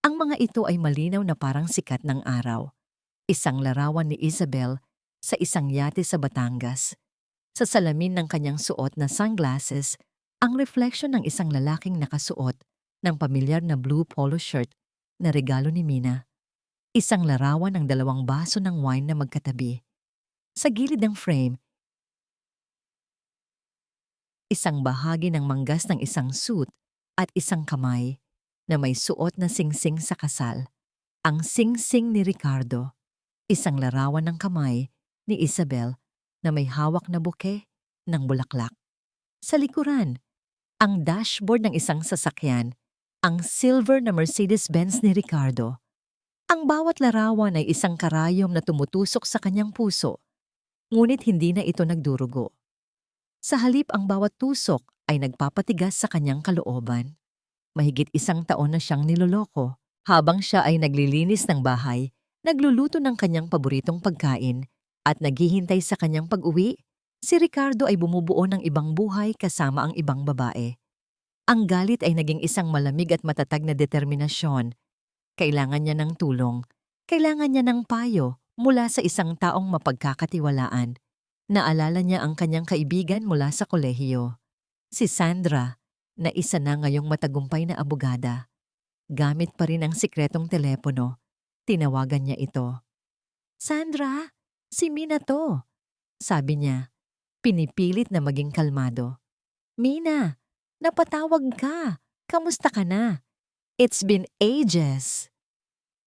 Ang mga ito ay malinaw na parang sikat ng araw. Isang larawan ni Isabel sa isang yate sa Batangas. Sa salamin ng kanyang suot na sunglasses, ang refleksyon ng isang lalaking nakasuot ng pamilyar na blue polo shirt na regalo ni Mina. Isang larawan ng 2 baso ng wine na magkatabi. Sa gilid ng frame, isang bahagi ng manggas ng isang suit at isang kamay na may suot na singsing sa kasal. Ang singsing ni Ricardo, isang larawan ng kamay ni Isabel na may hawak na buke ng bulaklak. Sa likuran, ang dashboard ng isang sasakyan, ang silver na Mercedes-Benz ni Ricardo. Ang bawat larawan ay isang karayom na tumutusok sa kanyang puso, ngunit hindi na ito nagdurugo. Sa halip ang bawat tusok ay nagpapatigas sa kanyang kalooban. Mahigit 1 taon na siyang niloloko habang siya ay naglilinis ng bahay, nagluluto ng kanyang paboritong pagkain at naghihintay sa kanyang pag-uwi. Si Ricardo ay bumubuo ng ibang buhay kasama ang ibang babae. Ang galit ay naging isang malamig at matatag na determinasyon. Kailangan niya ng tulong. Kailangan niya ng payo mula sa isang taong mapagkakatiwalaan. Naalala niya ang kanyang kaibigan mula sa kolehiyo, si Sandra, na isa na ngayong matagumpay na abogada. Gamit pa rin ang sikretong telepono, tinawagan niya ito. "Sandra, si Mina to," sabi niya, pinipilit na maging kalmado. "Mina, napatawag ka. Kamusta ka na? It's been ages."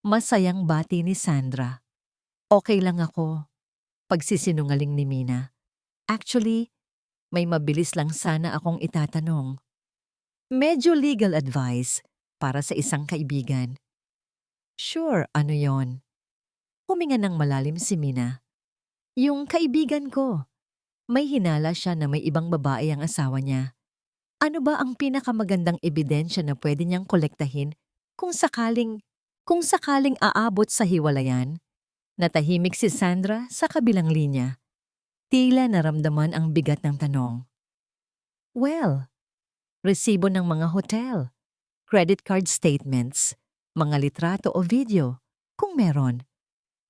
Masayang bati ni Sandra. "Okay lang ako." Pagsisinungaling ni Mina. "Actually, may mabilis lang sana akong itatanong. Medyo legal advice para sa isang kaibigan." "Sure, ano yon?" Huminga ng malalim si Mina. "Yung kaibigan ko. May hinala siya na may ibang babae ang asawa niya. Ano ba ang pinakamagandang ebidensya na pwede niyang kolektahin kung sakaling aabot sa hiwalayan?" Natahimik si Sandra sa kabilang linya. Tila naramdaman ang bigat ng tanong. "Well, resibo ng mga hotel, credit card statements, mga litrato o video, kung meron,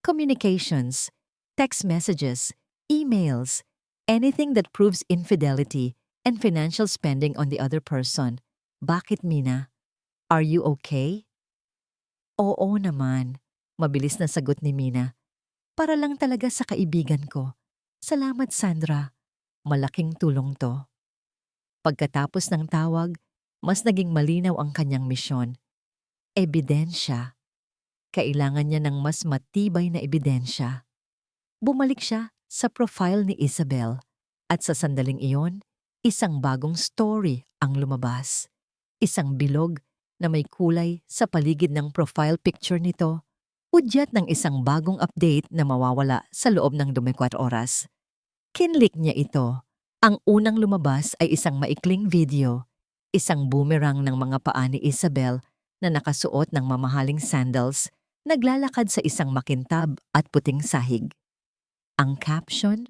communications, text messages, emails, anything that proves infidelity and financial spending on the other person. Bakit, Mina? Are you okay?" "Oo naman," mabilis na sagot ni Mina. "Para lang talaga sa kaibigan ko. Salamat, Sandra. Malaking tulong to." Pagkatapos ng tawag, mas naging malinaw ang kanyang misyon. Ebidensya. Kailangan niya ng mas matibay na ebidensya. Bumalik siya sa profile ni Isabel at sa sandaling iyon, isang bagong story ang lumabas. Isang bilog na may kulay sa paligid ng profile picture nito, udyat ng isang bagong update na mawawala sa loob ng 24 oras. Kinlik niya ito. Ang unang lumabas ay isang maikling video, isang boomerang ng mga paa ni Isabel na nakasuot ng mamahaling sandals, naglalakad sa isang makintab at puting sahig. Ang caption,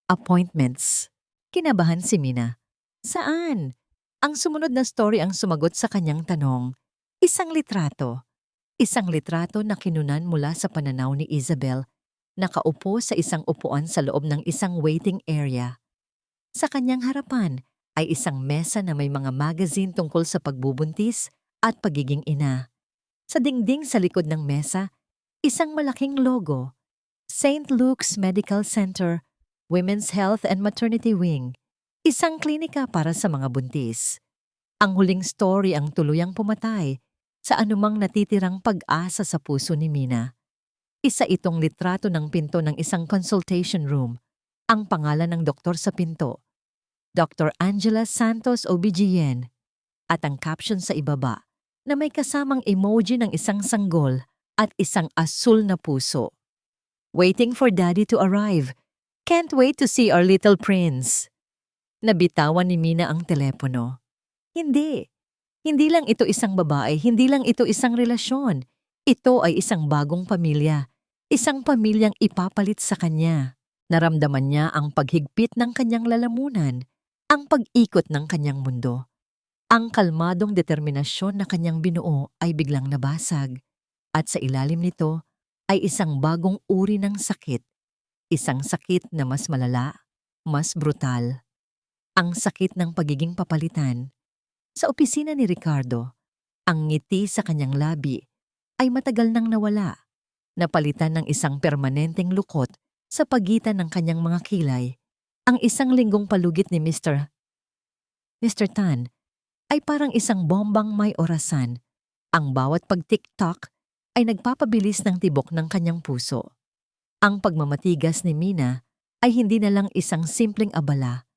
"Appointments." Kinabahan si Mina. "Saan?" Ang sumunod na story ang sumagot sa kanyang tanong. Isang litrato. Isang litrato na kinunan mula sa pananaw ni Isabel, nakaupo sa isang upuan sa loob ng isang waiting area. Sa kanyang harapan ay isang mesa na may mga magazine tungkol sa pagbubuntis at pagiging ina. Sa dingding sa likod ng mesa, isang malaking logo, St. Luke's Medical Center, Women's Health and Maternity Wing, isang klinika para sa mga buntis. Ang huling story ang tuluyang pumatay sa anumang natitirang pag-asa sa puso ni Mina. Isa itong litrato ng pinto ng isang consultation room, ang pangalan ng doktor sa pinto, Dr. Angela Santos OBGYN, at ang caption sa ibaba na may kasamang emoji ng isang sanggol at isang asul na puso. "Waiting for Daddy to arrive. Can't wait to see our little prince." Nabitawan ni Mina ang telepono. Hindi. Hindi lang ito isang babae, hindi lang ito isang relasyon. Ito ay isang bagong pamilya. Isang pamilyang ipapalit sa kanya. Naramdaman niya ang paghigpit ng kanyang lalamunan, ang pag-ikot ng kanyang mundo. Ang kalmadong determinasyon na kanyang binuo ay biglang nabasag at sa ilalim nito ay isang bagong uri ng sakit, isang sakit na mas malala, mas brutal. Ang sakit ng pagiging papalitan. Sa opisina ni Ricardo, ang ngiti sa kanyang labi ay matagal nang nawala, napalitan ng isang permanenteng lukot sa pagitan ng kanyang mga kilay. Ang isang linggong palugit ni Mr. Tan ay parang isang bombang may orasan. Ang bawat pag-tiktok ay nagpapabilis ng tibok ng kanyang puso. Ang pagmamatigas ni Mina ay hindi na lang isang simpleng abala.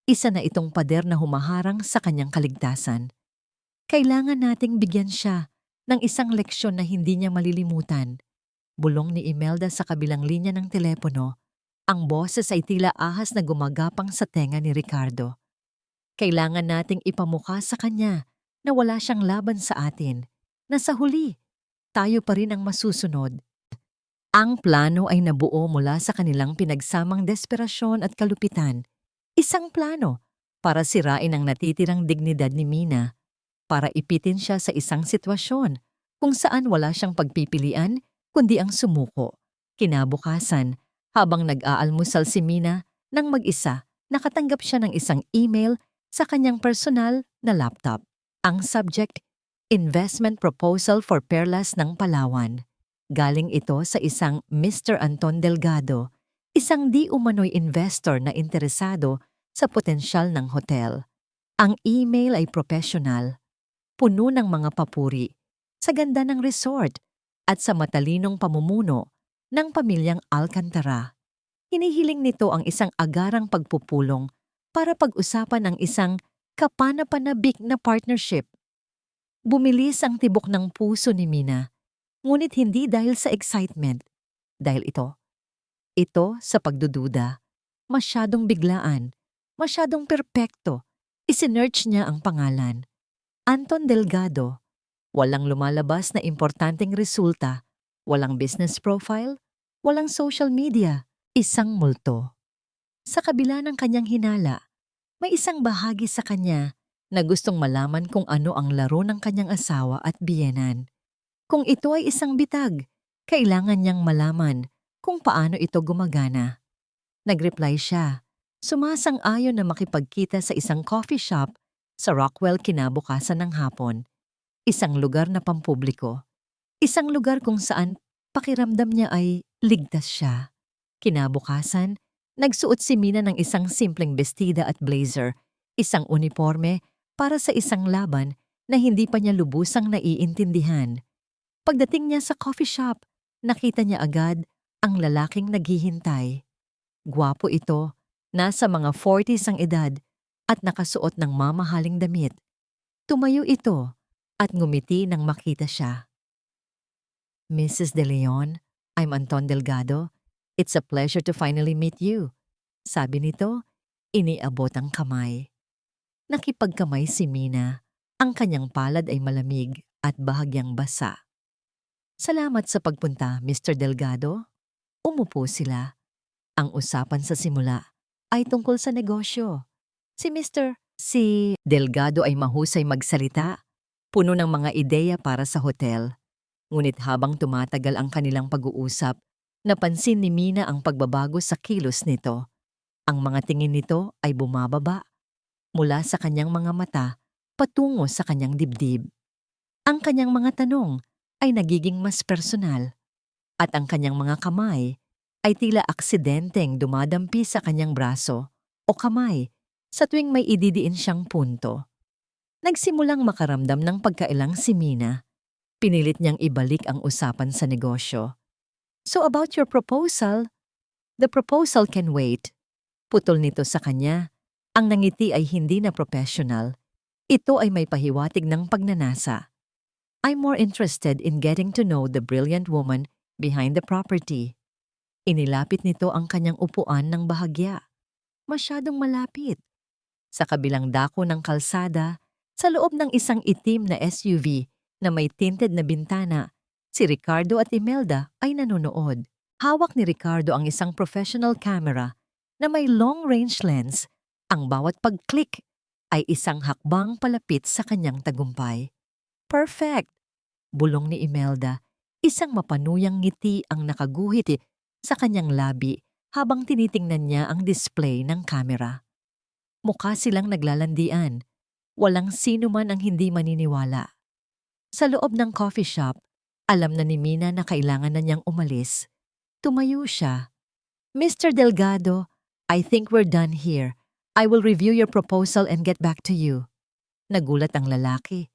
Isa na itong pader na humaharang sa kanyang kaligtasan. Kailangan nating bigyan siya ng isang leksyon na hindi niya malilimutan. Bulong ni Imelda sa kabilang linya ng telepono. Ang boses ay tila ahas na gumagapang sa tenga ni Ricardo. Kailangan nating ipamukha sa kanya na wala siyang laban sa atin, na sa huli, tayo pa rin ang masusunod. Ang plano ay nabuo mula sa kanilang pinagsamang desperasyon at kalupitan. Isang plano para sirain ang natitirang dignidad ni Mina, para ipitin siya sa isang sitwasyon kung saan wala siyang pagpipilian kundi ang sumuko. Kinabukasan, habang nag-aalmusal si Mina nang mag-isa, nakatanggap siya ng isang email sa kanyang personal na laptop. Ang subject, Investment Proposal for Perlas ng Palawan. Galing ito sa isang Mr. Anton Delgado, isang di umano'y investor na interesado sa potensyal ng hotel. Ang email ay professional, puno ng mga papuri, sa ganda ng resort at sa matalinong pamumuno ng pamilyang Alcantara. Hinihiling nito ang isang agarang pagpupulong para pag-usapan ang isang kapanapanabik na partnership. Bumilis ang tibok ng puso ni Mina, ngunit hindi dahil sa excitement. Dahil ito sa pagdududa. Masyadong biglaan, masyadong perpekto. Isinearch niya ang pangalan. Anton Delgado. Walang lumalabas na importanteng resulta. Walang business profile. Walang social media. Isang multo. Sa kabila ng kanyang hinala, may isang bahagi sa kanya na gustong malaman kung ano ang laro ng kanyang asawa at biyenan. Kung ito ay isang bitag, kailangan niyang malaman kung paano ito gumagana. Nag-reply siya, sumasang-ayon na makipagkita sa isang coffee shop sa Rockwell kinabukasan ng hapon. Isang lugar na pampubliko. Isang lugar kung saan pakiramdam niya ay ligtas siya. Kinabukasan, nagsuot si Mina ng isang simpleng bestida at blazer, isang uniforme para sa isang laban na hindi pa niya lubusang naiintindihan. Pagdating niya sa coffee shop, nakita niya agad ang lalaking naghihintay. Gwapo ito, nasa mga 40s ang edad at nakasuot ng mamahaling damit. Tumayo ito at ngumiti nang makita siya. Mrs. De Leon, I'm Anton Delgado. It's a pleasure to finally meet you. Sabi nito, iniabot ang kamay. Nakipagkamay si Mina. Ang kanyang palad ay malamig at bahagyang basa. Salamat sa pagpunta, Mr. Delgado. Umupo sila. Ang usapan sa simula ay tungkol sa negosyo. Si Delgado ay mahusay magsalita, puno ng mga ideya para sa hotel. Ngunit habang tumatagal ang kanilang pag-uusap, napansin ni Mina ang pagbabago sa kilos nito. Ang mga tingin nito ay bumababa, mula sa kanyang mga mata patungo sa kanyang dibdib. Ang kanyang mga tanong ay nagiging mas personal, at ang kanyang mga kamay ay tila aksidenteng dumadampi sa kanyang braso o kamay sa tuwing may ididiin siyang punto. Nagsimulang makaramdam ng pagkailang si Mina. Pinilit niyang ibalik ang usapan sa negosyo. So about your proposal, the proposal can wait. Putol nito sa kanya. Ang nangiti ay hindi na professional. Ito ay may pahiwatig ng pagnanasa. I'm more interested in getting to know the brilliant woman behind the property. Inilapit nito ang kanyang upuan ng bahagya. Masyadong malapit. Sa kabilang dako ng kalsada, sa loob ng isang itim na SUV na may tinted na bintana, si Ricardo at Imelda ay nanonood. Hawak ni Ricardo ang isang professional camera na may long-range lens. Ang bawat pag-click ay isang hakbang palapit sa kanyang tagumpay. Perfect! Bulong ni Imelda. Isang mapanuyang ngiti ang nakaguhit sa kanyang labi habang tinitingnan niya ang display ng kamera. Mukha silang naglalandian. Walang sino man ang hindi maniniwala. Sa loob ng coffee shop, alam na ni Mina na kailangan na niyang umalis. Tumayo siya. Mr. Delgado, I think we're done here. I will review your proposal and get back to you. Nagulat ang lalaki.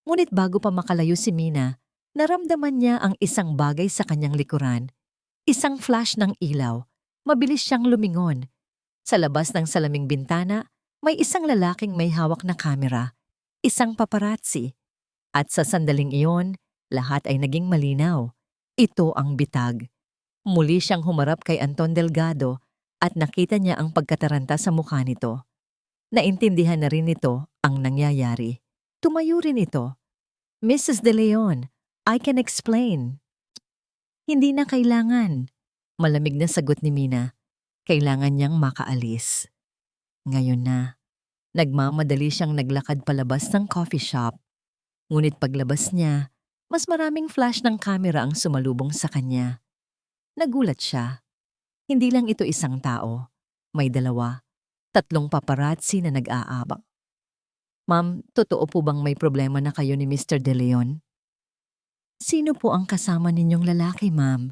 Ngunit bago pa makalayo si Mina, naramdaman niya ang isang bagay sa kanyang likuran. Isang flash ng ilaw. Mabilis siyang lumingon. Sa labas ng salaming bintana, may isang lalaking may hawak na kamera. Isang paparazzi. At sa sandaling iyon, lahat ay naging malinaw. Ito ang bitag. Muli siyang humarap kay Anton Delgado at nakita niya ang pagkataranta sa mukha nito. Naintindihan na rin nito ang nangyayari. Tumayo rin ito. Mrs. De Leon, I can explain. Hindi na kailangan. Malamig na sagot ni Mina. Kailangan niyang makaalis. Ngayon na. Nagmamadali siyang naglakad palabas ng coffee shop. Ngunit paglabas niya, mas maraming flash ng kamera ang sumalubong sa kanya. Nagulat siya. Hindi lang ito isang tao. May 2, 3 paparazzi na nag-aabang. Ma'am, totoo po bang may problema na kayo ni Mr. De Leon? Sino po ang kasama ninyong lalaki, ma'am?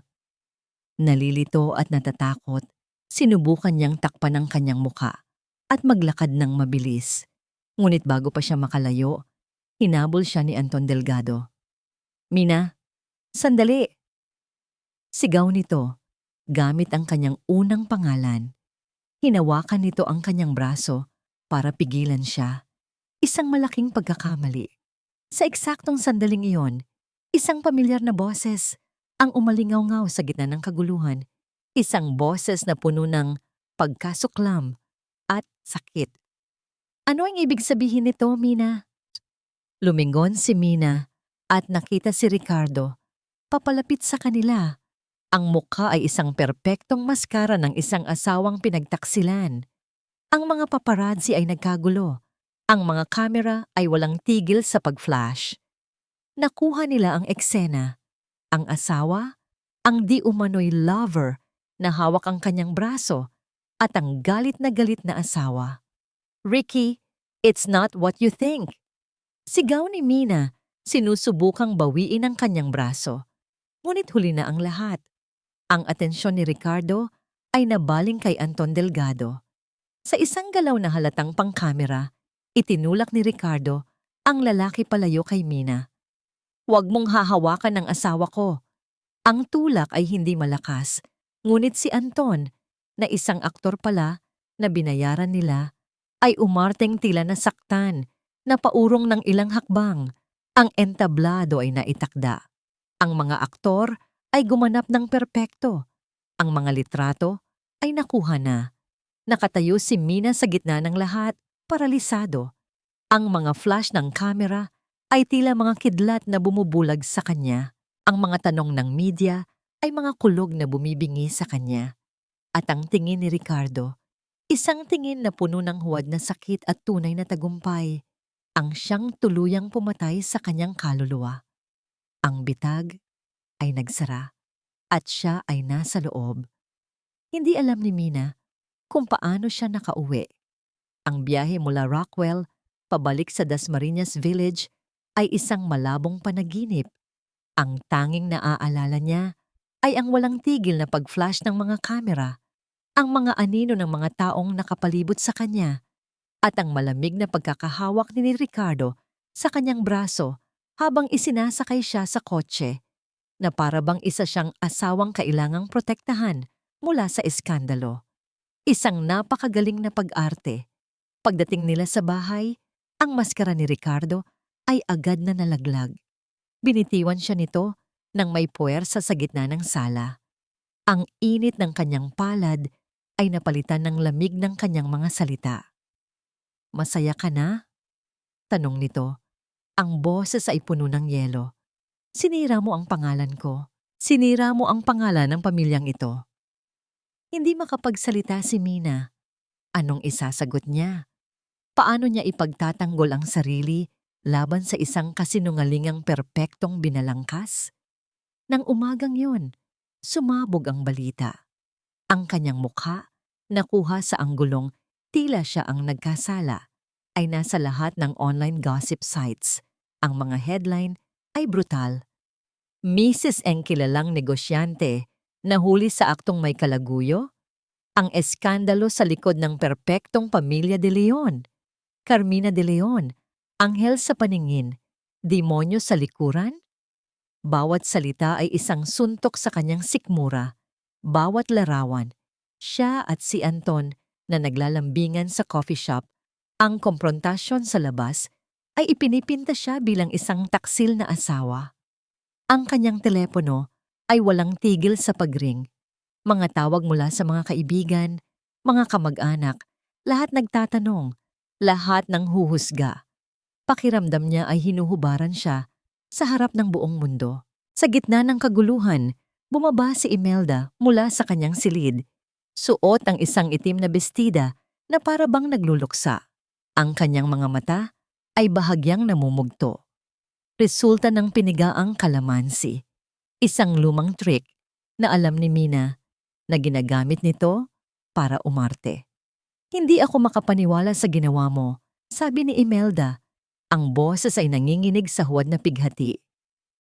Nalilito at natatakot, sinubukan niyang takpan ang kanyang muka at maglakad ng mabilis. Ngunit bago pa siya makalayo, hinabol siya ni Anton Delgado. Mina, sandali! Sigaw nito, gamit ang kanyang unang pangalan. Hinawakan nito ang kanyang braso para pigilan siya. Isang malaking pagkakamali. Sa eksaktong sandaling iyon, isang pamilyar na boses ang umalingaw-ngaw sa gitna ng kaguluhan. Isang boses na puno ng pagkasuklam at sakit. Ano ang ibig sabihin nito, Mina? Lumingon si Mina at nakita si Ricardo. Papalapit sa kanila. Ang mukha ay isang perpektong maskara ng isang asawang pinagtaksilan. Ang mga paparazzi ay nagkagulo. Ang mga kamera ay walang tigil sa pag-flash. Nakuha nila ang eksena. Ang asawa, ang di umano'y lover na hawak ang kanyang braso at ang galit na asawa. Ricky, it's not what you think. Sigaw ni Mina, sinusubukang bawiin ang kanyang braso. Ngunit huli na ang lahat. Ang atensyon ni Ricardo ay nabaling kay Anton Delgado. Sa isang galaw na halatang pangkamera, itinulak ni Ricardo ang lalaki palayo kay Mina. Huwag mong hahawakan ng asawa ko. Ang tulak ay hindi malakas, ngunit si Anton, na isang aktor pala na binayaran nila, ay umarteng tila nasaktan, na paurong ng ilang hakbang. Ang entablado ay naitakda. Ang mga aktor ay gumanap ng perpekto. Ang mga litrato ay nakuha na. Nakatayo si Mina sa gitna ng lahat, paralisado. Ang mga flash ng kamera ay tila mga kidlat na bumubulag sa kanya. Ang mga tanong ng media ay mga kulog na bumibingi sa kanya. At ang tingin ni Ricardo, isang tingin na puno ng huwad na sakit at tunay na tagumpay, ang siyang tuluyang pumatay sa kanyang kaluluwa. Ang bitag ay nagsara at siya ay nasa loob. Hindi alam ni Mina kung paano siya nakauwi. Ang biyahe mula Rockwell pabalik sa Dasmariñas Village ay isang malabong panaginip. Ang tanging naaalala niya ay ang walang tigil na pag-flash ng mga kamera, ang mga anino ng mga taong nakapalibot sa kanya, at ang malamig na pagkakahawak ni Ricardo sa kanyang braso habang isinasakay siya sa kotse, na para bang isa siyang asawang kailangang protektahan mula sa iskandalo. Isang napakagaling na pag-arte. Pagdating nila sa bahay, ang maskara ni Ricardo ay agad na nalaglag. Binitiwan siya nito nang may puwersa sa gitna ng sala. Ang init ng kanyang palad ay napalitan ng lamig ng kanyang mga salita. Masaya ka na? Tanong nito. Ang boses ay puno ng yelo. Sinira mo ang pangalan ko. Sinira mo ang pangalan ng pamilyang ito. Hindi makapagsalita si Mina. Anong isasagot niya? Paano niya ipagtatanggol ang sarili laban sa isang kasinungalingang perpektong binalangkas? Nang umagang yun, sumabog ang balita. Ang kanyang mukha, nakuha sa anggulong tila siya ang nagkasala, ay nasa lahat ng online gossip sites. Ang mga headline ay brutal. Mrs. Eng kilalang negosyante, nahuli sa aktong may kalaguyo? Ang eskandalo sa likod ng perpektong pamilya de Leon. Carmina de Leon, anghel sa paningin, demonyo sa likuran? Bawat salita ay isang suntok sa kanyang sikmura. Bawat larawan, siya at si Anton na naglalambingan sa coffee shop, ang komprontasyon sa labas, ay ipinipinta siya bilang isang taksil na asawa. Ang kanyang telepono ay walang tigil sa pagring. Mga tawag mula sa mga kaibigan, mga kamag-anak, lahat nagtatanong, lahat ng huhusga. Pakiramdam niya ay hinuhubaran siya sa harap ng buong mundo. Sa gitna ng kaguluhan, bumaba si Imelda mula sa kanyang silid. Suot ang isang itim na bestida na para bang nagluluksa. Ang kanyang mga mata ay bahagyang namumugto. Resulta ng pinigaang kalamansi. Isang lumang trick na alam ni Mina na ginagamit nito para umarte. Hindi ako makapaniwala sa ginawa mo, sabi ni Imelda. Ang boses ay nanginginig sa huwad na pighati.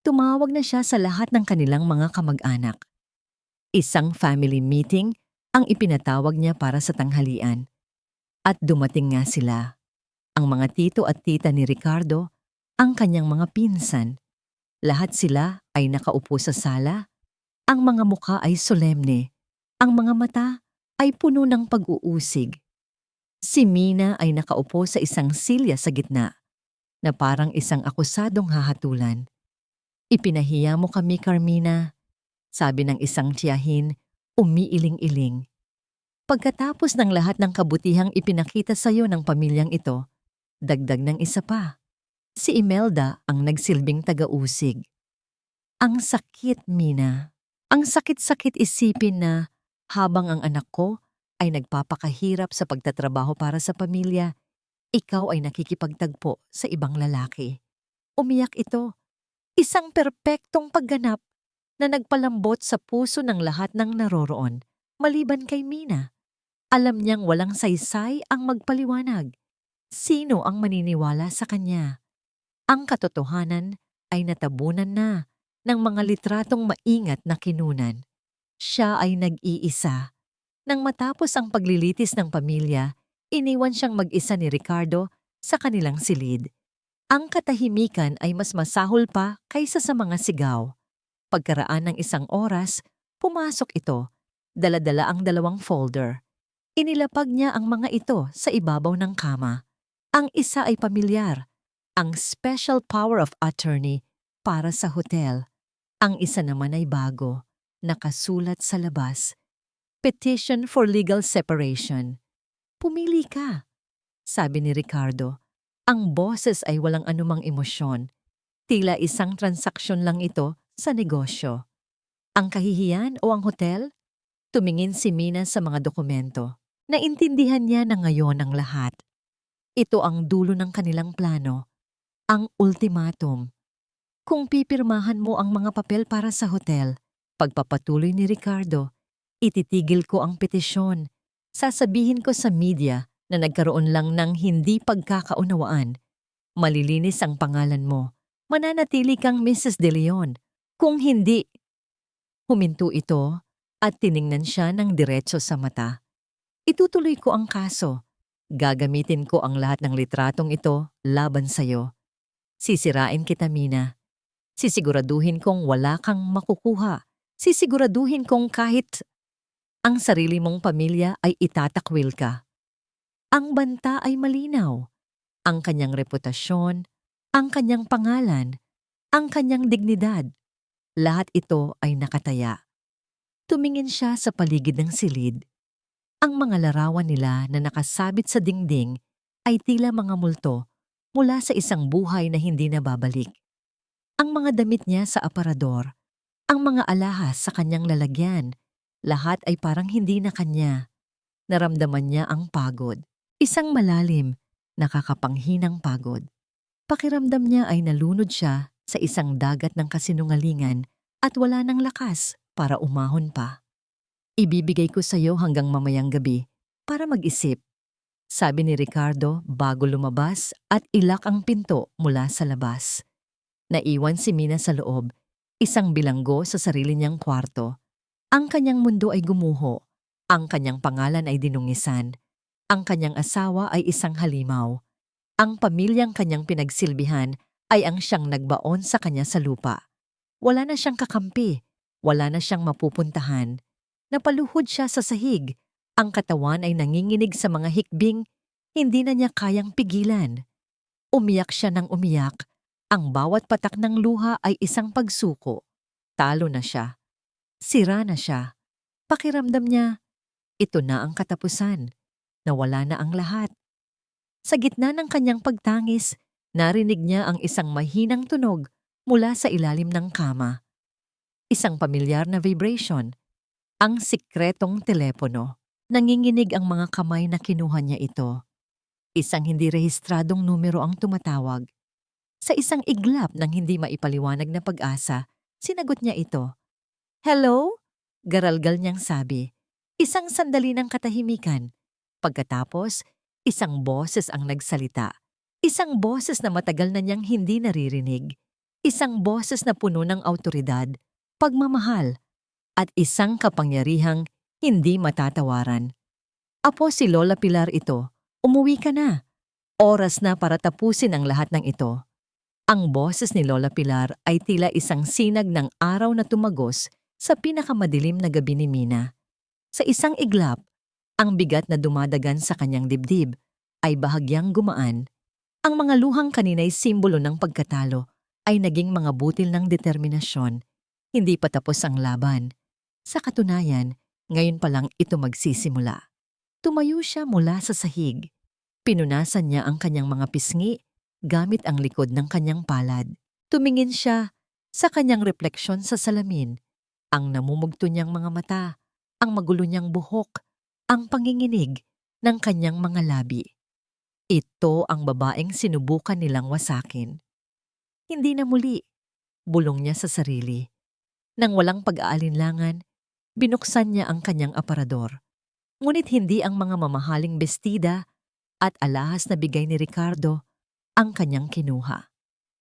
Tumawag na siya sa lahat ng kanilang mga kamag-anak. Isang family meeting ang ipinatawag niya para sa tanghalian. At dumating nga sila. Ang mga tito at tita ni Ricardo, ang kanyang mga pinsan. Lahat sila ay nakaupo sa sala. Ang mga mukha ay solemne. Ang mga mata ay puno ng pag-uusig. Si Mina ay nakaupo sa isang silya sa gitna, na parang isang akusadong hahatulan. Ipinahiya mo kami, Carmina, sabi ng isang tiyahin, umiiling-iling. Pagkatapos ng lahat ng kabutihang ipinakita sa iyo ng pamilyang ito, dagdag ng isa pa. Si Imelda ang nagsilbing taga-usig. Ang sakit, Mina. Ang sakit-sakit isipin na habang ang anak ko ay nagpapakahirap sa pagtatrabaho para sa pamilya, ikaw ay nakikipagtagpo sa ibang lalaki. Umiyak ito. Isang perpektong pagganap na nagpalambot sa puso ng lahat ng naroroon, maliban kay Mina. Alam niyang walang saysay ang magpaliwanag. Sino ang maniniwala sa kanya? Ang katotohanan ay natabunan na ng mga litratong maingat na kinunan. Siya ay nag-iisa. Nang matapos ang paglilitis ng pamilya, iniwan siyang mag-isa ni Ricardo sa kanilang silid. Ang katahimikan ay mas masahol pa kaysa sa mga sigaw. Pagkaraan ng isang oras, pumasok ito. Dala-dala ang 2 folder. Inilapag niya ang mga ito sa ibabaw ng kama. Ang isa ay pamilyar, ang Special Power of Attorney para sa hotel. Ang isa naman ay bago, nakasulat sa labas. Petition for Legal Separation. Pumili ka, sabi ni Ricardo. Ang boses ay walang anumang emosyon. Tila isang transaksyon lang ito sa negosyo. Ang kahihiyan o ang hotel? Tumingin si Mina sa mga dokumento. Naintindihan niya na ngayon ang lahat. Ito ang dulo ng kanilang plano. Ang ultimatum. Kung pipirmahan mo ang mga papel para sa hotel, pagpapatuloy ni Ricardo, ititigil ko ang petisyon. Sasabihin ko sa media na nagkaroon lang ng hindi pagkakaunawaan. Malilinis ang pangalan mo. Mananatili kang Mrs. De Leon. Kung hindi, huminto ito at tiningnan siya ng diretso sa mata. Itutuloy ko ang kaso. Gagamitin ko ang lahat ng litratong ito laban sa'yo. Sisirain kita, Mina. Sisiguraduhin kong wala kang makukuha. Sisiguraduhin kong kahit ang sarili mong pamilya ay itatakwil ka. Ang banta ay malinaw. Ang kanyang reputasyon, ang kanyang pangalan, ang kanyang dignidad. Lahat ito ay nakataya. Tumingin siya sa paligid ng silid. Ang mga larawan nila na nakasabit sa dingding ay tila mga multo mula sa isang buhay na hindi nababalik. Ang mga damit niya sa aparador, ang mga alahas sa kanyang lalagyan, lahat ay parang hindi na kanya. Naramdaman niya ang pagod. Isang malalim, nakakapanghinang pagod. Pakiramdam niya ay nalunod siya sa isang dagat ng kasinungalingan at wala ng lakas para umahon pa. Ibibigay ko sa iyo hanggang mamayang gabi para mag-isip, sabi ni Ricardo bago lumabas at ilak ang pinto mula sa labas. Naiwan si Mina sa loob, isang bilanggo sa sarili niyang kwarto. Ang kanyang mundo ay gumuho, ang kanyang pangalan ay dinungisan, ang kanyang asawa ay isang halimaw. Ang pamilyang kanyang pinagsilbihan ay ang siyang nagbaon sa kanya sa lupa. Wala na siyang kakampi, wala na siyang mapupuntahan. Napaluhod siya sa sahig, ang katawan ay nanginginig sa mga hikbing, hindi na niya kayang pigilan. Umiyak siya ng umiyak, ang bawat patak ng luha ay isang pagsuko. Talo na siya, sira na siya. Pakiramdam niya, ito na ang katapusan, nawala na ang lahat. Sa gitna ng kanyang pagtangis, narinig niya ang isang mahinang tunog mula sa ilalim ng kama. Isang pamilyar na vibration, ang sikretong telepono. Nanginginig ang mga kamay na kinuha niya ito. Isang hindi rehistradong numero ang tumatawag. Sa isang iglap ng hindi maipaliwanag na pag-asa, sinagot niya ito. "Hello?" Garalgal niyang sabi. Isang sandali ng katahimikan. Pagkatapos, isang boses ang nagsalita. Isang boses na matagal na niyang hindi naririnig. Isang boses na puno ng awtoridad, pagmamahal, at isang kapangyarihang hindi matatawaran. "Apo, si Lola Pilar ito. Umuwi ka na. Oras na para tapusin ang lahat ng ito." Ang boses ni Lola Pilar ay tila isang sinag ng araw na tumagos sa pinakamadilim na gabi ni Mina. Sa isang iglap, ang bigat na dumadagan sa kanyang dibdib ay bahagyang gumaan. Ang mga luhang kanina'y simbolo ng pagkatalo ay naging mga butil ng determinasyon. Hindi pa tapos ang laban. Sa katunayan, ngayon pa lang ito magsisimula. Tumayo siya mula sa sahig. Pinunasan niya ang kanyang mga pisngi gamit ang likod ng kanyang palad. Tumingin siya sa kanyang refleksyon sa salamin. Ang namumugto niyang mga mata, ang magulo niyang buhok, ang panginginig ng kanyang mga labi. Ito ang babaeng sinubukan nilang wasakin. Hindi na muli, bulong niya sa sarili. Nang walang pag-aalinlangan, binuksan niya ang kanyang aparador. Ngunit hindi ang mga mamahaling bestida at alahas na bigay ni Ricardo ang kanyang kinuha.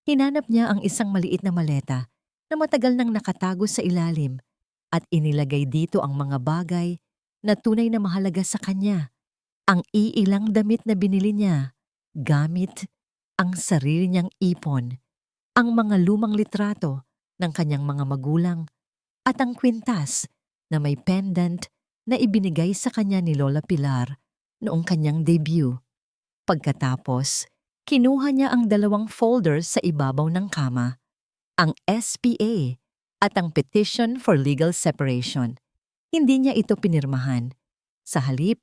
Hinanap niya ang isang maliit na maleta na matagal nang nakatago sa ilalim at inilagay dito ang mga bagay na tunay na mahalaga sa kanya. Ang iilang damit na binili niya, gamit ang sarili niyang ipon, ang mga lumang litrato ng kanyang mga magulang, at ang kwintas na may pendant na ibinigay sa kanya ni Lola Pilar noong kanyang debut. Pagkatapos, kinuha niya ang 2 folders sa ibabaw ng kama, ang SPA at ang Petition for Legal Separation. Hindi niya ito pinirmahan. Sa halip,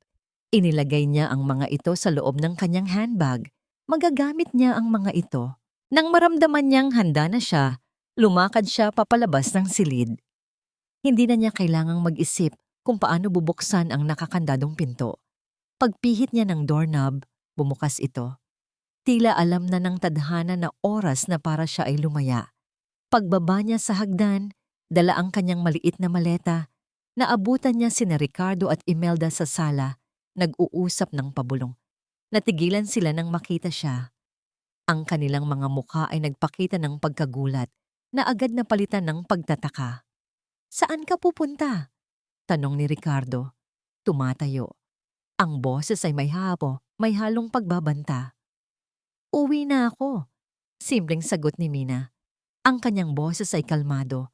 inilagay niya ang mga ito sa loob ng kanyang handbag. Magagamit niya ang mga ito. Nang maramdaman niyang handa na siya, lumakad siya papalabas ng silid. Hindi na niya kailangang mag-isip kung paano bubuksan ang nakakandadong pinto. Pagpihit niya ng doorknob, bumukas ito. Tila alam na ng tadhana na oras na para siya ay lumaya. Pagbaba niya sa hagdan, dala ang kanyang maliit na maleta. Naabutan niya sina Ricardo at Imelda sa sala, nag-uusap ng pabulong. Natigilan sila nang makita siya. Ang kanilang mga mukha ay nagpakita ng pagkagulat na agad na palitan ng pagtataka. "Saan ka pupunta?" tanong ni Ricardo. Tumatayo. Ang boses ay may halong pagbabanta. "Uwi na ako," simpleng sagot ni Mina. Ang kanyang boses ay kalmado.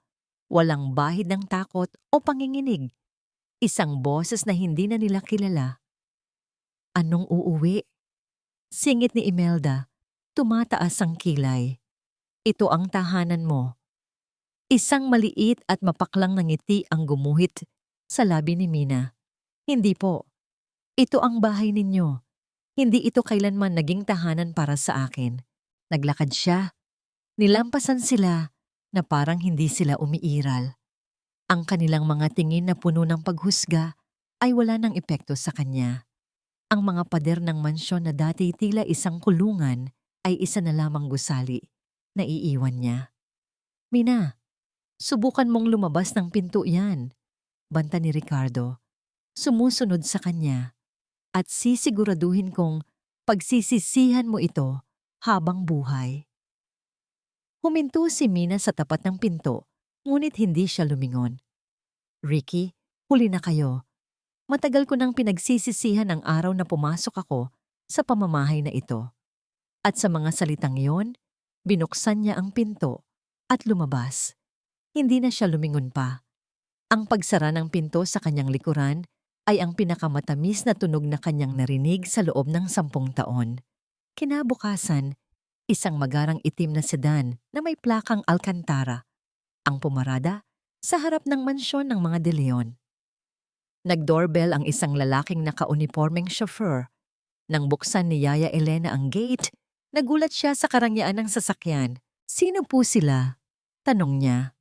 Walang bahid ng takot o panginginig. Isang boses na hindi na nila kilala. "Anong uuwi?" Singit ni Imelda. Tumataas ang kilay. "Ito ang tahanan mo." Isang maliit at mapaklang na ngiti ang gumuhit sa labi ni Mina. "Hindi po. Ito ang bahay ninyo. Hindi ito kailanman naging tahanan para sa akin." Naglakad siya. Nilampasan sila na parang hindi sila umiiral. Ang kanilang mga tingin na puno ng paghusga ay wala ng epekto sa kanya. Ang mga pader ng mansyon na dati tila isang kulungan ay isa na lamang gusali na iiwan niya. Mina, subukan mong lumabas ng pinto yan, banta ni Ricardo. Sumusunod sa kanya at sisiguraduhin kong pagsisisihan mo ito habang buhay. Huminto si Mina sa tapat ng pinto, ngunit hindi siya lumingon. Ricky, huli na kayo. Matagal ko nang pinagsisisihan ang araw na pumasok ako sa pamamahay na ito. At sa mga salitang yon, binuksan niya ang pinto at lumabas. Hindi na siya lumingon pa. Ang pagsara ng pinto sa kanyang likuran ay ang pinakamatamis na tunog na kanyang narinig sa loob ng 10 taon. Kinabukasan, isang magarang itim na sedan na may plakang Alcantara ang pumarada sa harap ng mansyon ng mga De Leon. Nag-doorbell ang isang lalaking naka-uniformeng chauffeur. Nang buksan ni Yaya Elena ang gate, nagulat siya sa karangyaan ng sasakyan. Sino po sila? Tanong niya.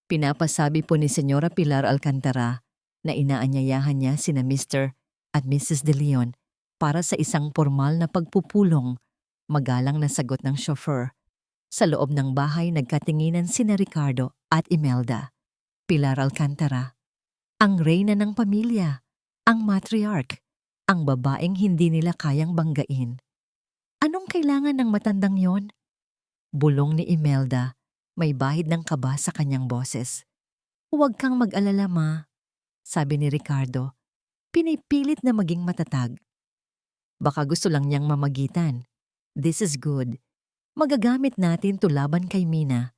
Pinapasabi po ni Senyora Pilar Alcantara na inaanyayahan niya sina Mr. at Mrs. De Leon para sa isang formal na pagpupulong. Magalang na sagot ng chauffeur. Sa loob ng bahay nagkatinginan sina Ricardo at Imelda. Pilar Alcantara, ang reyna ng pamilya, ang matriarch, ang babaeng hindi nila kayang banggain. Anong kailangan ng matandang yon? Bulong ni Imelda, may bahid ng kaba sa kanyang boses. Huwag kang mag-alala, ma, sabi ni Ricardo, pinipilit na maging matatag. Baka gusto lang niyang mamagitan. This is good. Magagamit natin to laban kay Mina.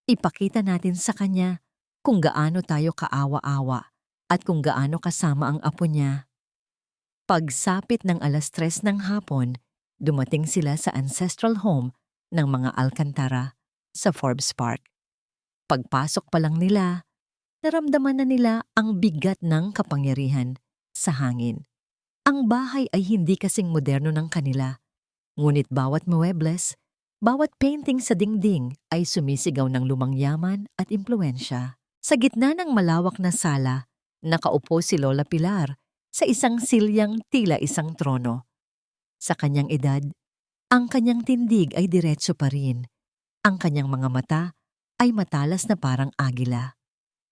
Ipakita natin sa kanya kung gaano tayo kaawa-awa at kung gaano kasama ang apo niya. Pagsapit ng 3:00 ng hapon, dumating sila sa ancestral home ng mga Alcantara sa Forbes Park. Pagpasok pa lang nila, naramdaman na nila ang bigat ng kapangyarihan sa hangin. Ang bahay ay hindi kasing moderno ng kanila, ngunit bawat muebles, bawat painting sa dingding ay sumisigaw ng lumang yaman at impluensya. Sa gitna ng malawak na sala, nakaupo si Lola Pilar sa isang silyang tila isang trono. Sa kanyang edad, ang kanyang tindig ay diretso pa rin. Ang kanyang mga mata ay matalas na parang agila.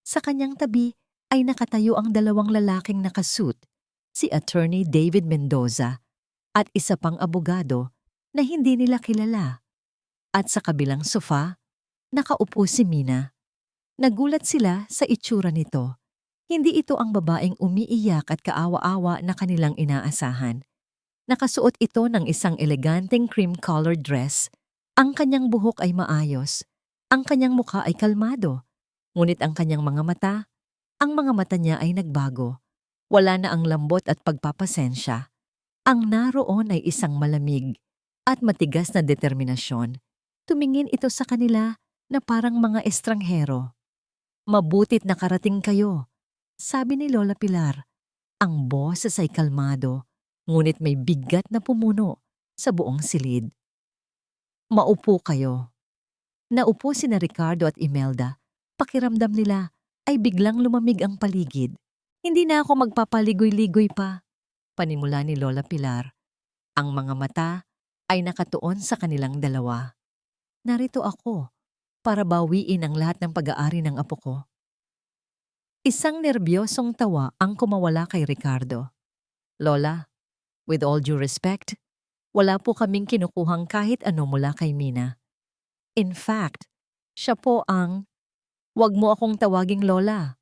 Sa kanyang tabi ay nakatayo ang 2 lalaking nakasuit, si Attorney David Mendoza at isa pang abogado na hindi nila kilala. At sa kabilang sofa, nakaupo si Mina. Nagulat sila sa itsura nito. Hindi ito ang babaeng umiiyak at kaawa-awa na kanilang inaasahan. Nakasuot ito ng isang eleganteng cream-colored dress. Ang kanyang buhok ay maayos. Ang kanyang mukha ay kalmado. Ngunit ang kanyang mga mata niya ay nagbago. Wala na ang lambot at pagpapasensya. Ang naroon ay isang malamig at matigas na determinasyon. Tumingin ito sa kanila na parang mga estranghero. Mabutit nakarating kayo, sabi ni Lola Pilar. Ang boses ay kalmado, ngunit may bigat na pumuno sa buong silid. Maupo kayo. Naupo sina Ricardo at Imelda. Pakiramdam nila ay biglang lumamig ang paligid. Hindi na ako magpapaligoy-ligoy pa, panimula ni Lola Pilar. Ang mga mata ay nakatuon sa kanilang dalawa. Narito ako para bawiin ang lahat ng pag-aari ng apo ko. Isang nerbyosong tawa ang kumawala kay Ricardo. Lola, with all due respect, wala po kaming kinukuhang kahit ano mula kay Mina. In fact, siya po ang, "Wag mo akong tawaging Lola,"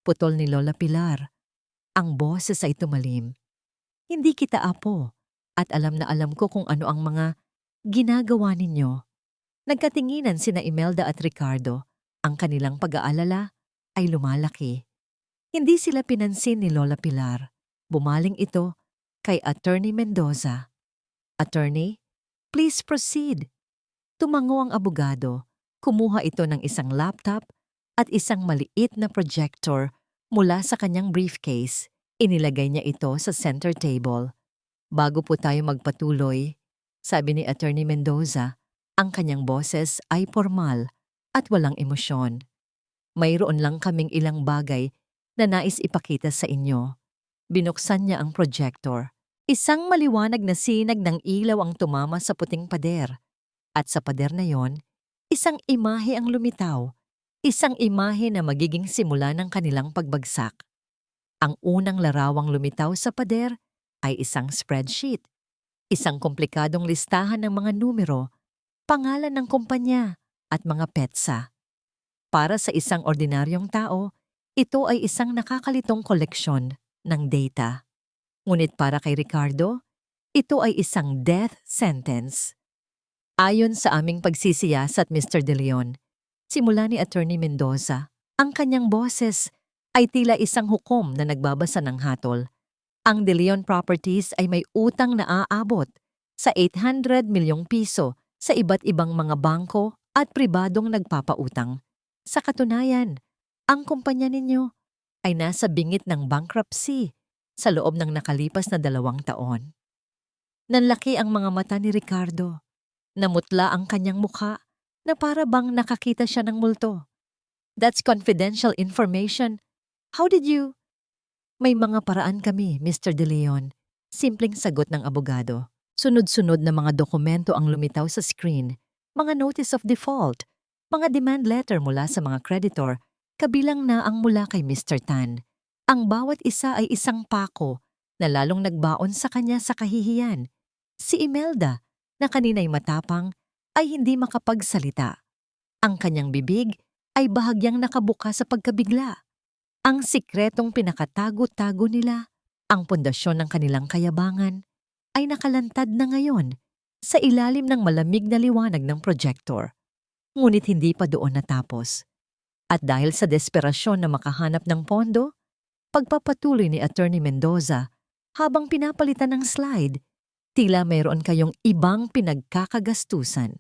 putol ni Lola Pilar. Ang boses ay tumalim. Hindi kita apo at alam na alam ko kung ano ang mga ginagawa ninyo. Nagkatinginan sina Imelda at Ricardo. Ang kanilang pag-aalala ay lumalaki. Hindi sila pinansin ni Lola Pilar. Bumaling ito kay Attorney Mendoza. Attorney, please proceed. Tumango ang abogado. Kumuha ito ng isang laptop at isang maliit na projector mula sa kanyang briefcase. Inilagay niya ito sa center table. Bago po tayo magpatuloy, sabi ni Attorney Mendoza, ang kanyang boses ay formal at walang emosyon. Mayroon lang kaming ilang bagay na nais ipakita sa inyo. Binuksan niya ang projector. Isang maliwanag na sinag ng ilaw ang tumama sa puting pader. At sa pader na yon, isang imahe ang lumitaw. Isang imahe na magiging simula ng kanilang pagbagsak. Ang unang larawang lumitaw sa pader ay isang spreadsheet. Isang komplikadong listahan ng mga numero, pangalan ng kumpanya, at mga petsa. Para sa isang ordinaryong tao, ito ay isang nakakalitong koleksyon ng data. Ngunit para kay Ricardo, ito ay isang death sentence. Ayon sa aming pagsisiyasat, Mr. De Leon, simula ni Attorney Mendoza, ang kanyang boses ay tila isang hukom na nagbabasa ng hatol. Ang De Leon Properties ay may utang na aabot sa 800 milyong piso sa iba't ibang mga bangko at pribadong nagpapautang. Sa katunayan, ang kumpanya ninyo ay nasa bingit ng bankruptcy sa loob ng nakalipas na 2 taon. Nanlaki ang mga mata ni Ricardo. Namutla ang kanyang mukha na para bang nakakita siya ng multo. That's confidential information. How did you? May mga paraan kami, Mr. De Leon. Simpleng sagot ng abogado. Sunod-sunod na mga dokumento ang lumitaw sa screen. Mga notice of default, mga demand letter mula sa mga creditor, kabilang na ang mula kay Mr. Tan. Ang bawat isa ay isang pako na lalong nagbaon sa kanya sa kahihiyan. Si Imelda, na kanina'y matapang, ay hindi makapagsalita. Ang kanyang bibig ay bahagyang nakabuka sa pagkabigla. Ang sikretong pinakatago-tago nila, ang pundasyon ng kanilang kayabangan, ay nakalantad na ngayon sa ilalim ng malamig na liwanag ng projector. Ngunit hindi pa doon natapos. At dahil sa desperasyon na makahanap ng pondo, pagpapatuloy ni Attorney Mendoza habang pinapalitan ng slide, tila mayroon kayong ibang pinagkakagastusan.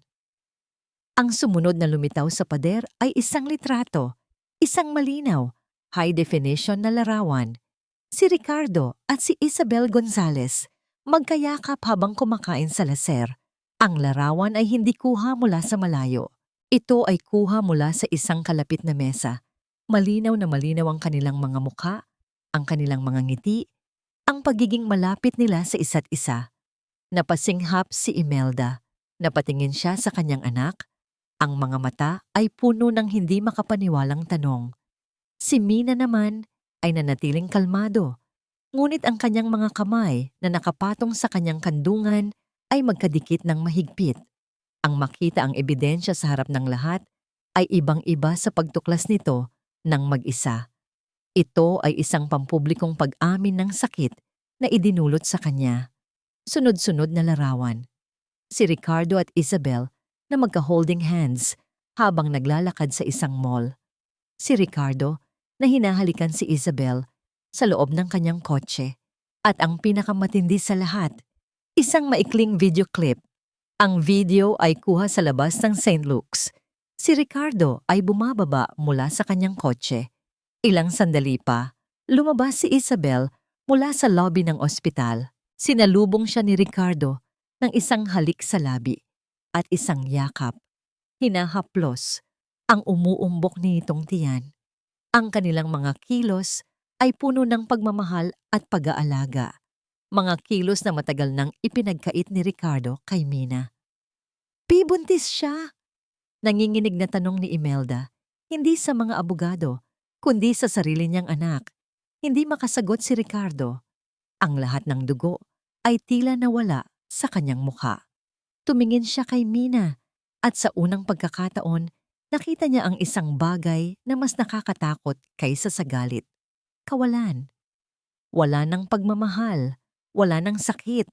Ang sumunod na lumitaw sa pader ay isang litrato, isang malinaw, high-definition na larawan. Si Ricardo at si Isabel Gonzales magkayakap habang kumakain sa laser. Ang larawan ay hindi kuha mula sa malayo. Ito ay kuha mula sa isang kalapit na mesa. Malinaw na malinaw ang kanilang mga mukha, ang kanilang mga ngiti, ang pagiging malapit nila sa isa't isa. Napasinghap si Imelda. Napatingin siya sa kanyang anak. Ang mga mata ay puno ng hindi makapaniwalang tanong. Si Mina naman ay nanatiling kalmado. Ngunit ang kanyang mga kamay na nakapatong sa kanyang kandungan ay magkadikit ng mahigpit. Ang makita ang ebidensya sa harap ng lahat ay ibang-iba sa pagtuklas nito ng mag-isa. Ito ay isang pampublikong pag-amin ng sakit na idinulot sa kanya. Sunod-sunod na larawan. Si Ricardo at Isabel na magka-holding hands habang naglalakad sa isang mall. Si Ricardo na hinahalikan si Isabel sa loob ng kanyang kotse. At ang pinakamatindi sa lahat, isang maikling video clip. Ang video ay kuha sa labas ng St. Luke's. Si Ricardo ay bumababa mula sa kanyang kotse. Ilang sandali pa, lumabas si Isabel mula sa lobby ng ospital. Sinalubong siya ni Ricardo ng isang halik sa labi at isang yakap. Hinahaplos ang umuumbok nitong tiyan. Ang kanilang mga kilos ay puno ng pagmamahal at pag-aalaga. Mga kilos na matagal nang ipinagkait ni Ricardo kay Mina. Buntis siya? Nanginginig na tanong ni Imelda, hindi sa mga abogado, kundi sa sarili niyang anak. Hindi makasagot si Ricardo. Ang lahat ng dugo ay tila nawala sa kanyang mukha. Tumingin siya kay Mina at sa unang pagkakataon, nakita niya ang isang bagay na mas nakakatakot kaysa sa galit. Kawalan. Wala ng pagmamahal. Wala ng sakit.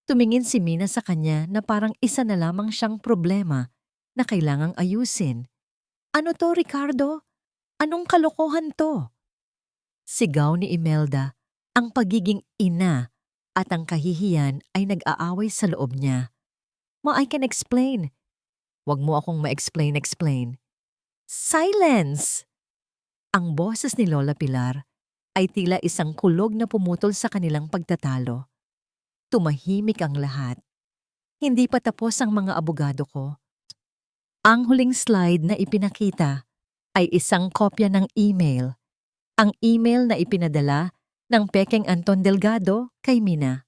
Tumingin si Mina sa kanya na parang isa na lamang siyang problema na kailangang ayusin. Ano to, Ricardo? Anong kalokohan to? Sigaw ni Imelda, ang pagiging ina at ang kahihiyan ay nag-aaway sa loob niya. Ma, I can explain. Huwag mo akong ma-explain. Silence! Ang boses ni Lola Pilar ay tila isang kulog na pumutol sa kanilang pagtatalo. Tumahimik ang lahat. Hindi pa tapos ang mga abogado ko. Ang huling slide na ipinakita ay isang kopya ng email. Ang email na ipinadala ng Pekeng Anton Delgado kay Mina.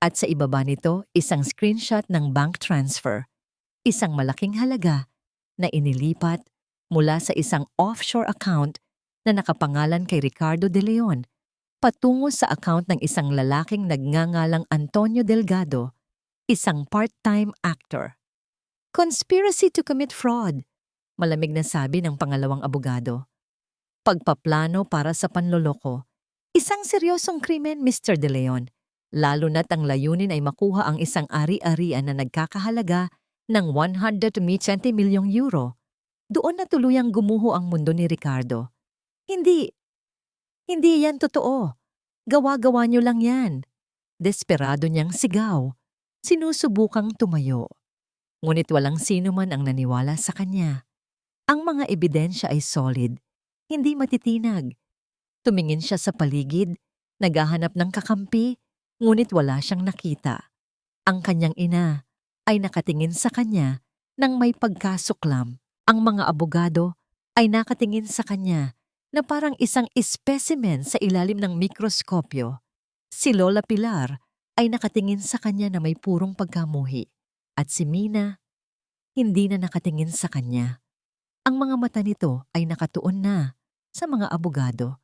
At sa ibaba nito, isang screenshot ng bank transfer, isang malaking halaga na inilipat mula sa isang offshore account na nakapangalan kay Ricardo De Leon patungo sa account ng isang lalaking nagngangalang Antonio Delgado, isang part-time actor. Conspiracy to commit fraud, malamig na sabi ng pangalawang abogado. Pagpaplano para sa panloloko. Isang seryosong krimen, Mr. De Leon, lalo na't ang layunin ay makuha ang isang ari-arian na nagkakahalaga ng 120 milyong euro. Doon na tuluyang gumuho ang mundo ni Ricardo. Hindi yan totoo. Gawa-gawa niyo lang yan. Desperado niyang sigaw. Sinusubukang tumayo. Ngunit walang sino man ang naniwala sa kanya. Ang mga ebidensya ay solid, hindi matitinag. Tumingin siya sa paligid, naghahanap ng kakampi, ngunit wala siyang nakita. Ang kanyang ina ay nakatingin sa kanya nang may pagkasuklam. Ang mga abogado ay nakatingin sa kanya na parang isang specimen sa ilalim ng mikroskopyo. Si Lola Pilar ay nakatingin sa kanya na may purong pagkamuhi. At si Mina, hindi na nakatingin sa kanya. Ang mga mata nito ay nakatuon na sa mga abogado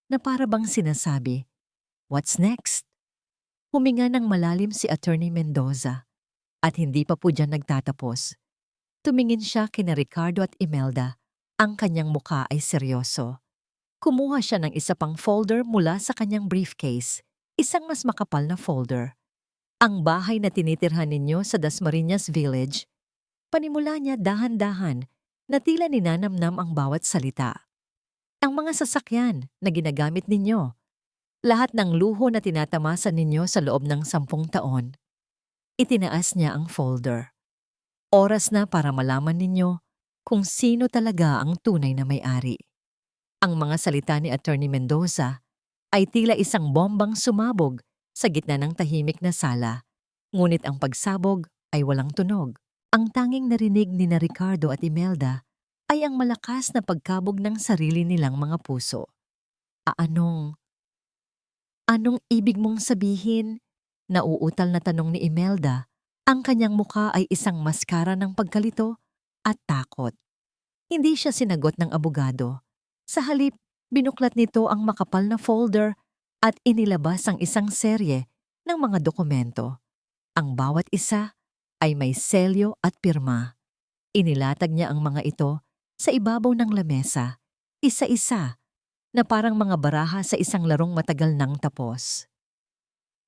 na para bang sinasabi, "What's next?" Huminga ng malalim si Attorney Mendoza at hindi pa po dyan nagtatapos. Tumingin siya kina Ricardo at Imelda. Ang kanyang muka ay seryoso. Kumuha siya ng isa pang folder mula sa kanyang briefcase, isang mas makapal na folder. Ang bahay na tinitirhan ninyo sa Dasmariñas Village, panimula niya dahan-dahan na tila ninanamnam ang bawat salita. Ang mga sasakyan na ginagamit ninyo, lahat ng luho na tinatamasan ninyo sa loob ng 10 taon. Itinaas niya ang folder. Oras na para malaman ninyo kung sino talaga ang tunay na may-ari. Ang mga salita ni Attorney Mendoza ay tila isang bombang sumabog sa gitna ng tahimik na sala. Ngunit ang pagsabog ay walang tunog. Ang tanging narinig ni na Ricardo at Imelda ay ang malakas na pagkabog ng sarili nilang mga puso. Anong ibig mong sabihin? Nauutal na tanong ni Imelda. Ang kanyang muka ay isang maskara ng pagkalito at takot. Hindi siya sinagot ng abogado. Sa halip, binuklat nito ang makapal na folder at inilabas ang isang serye ng mga dokumento. Ang bawat isa ay may selyo at pirma. Inilatag niya ang mga ito sa ibabaw ng lamesa, isa-isa, na parang mga baraha sa isang larong matagal nang tapos.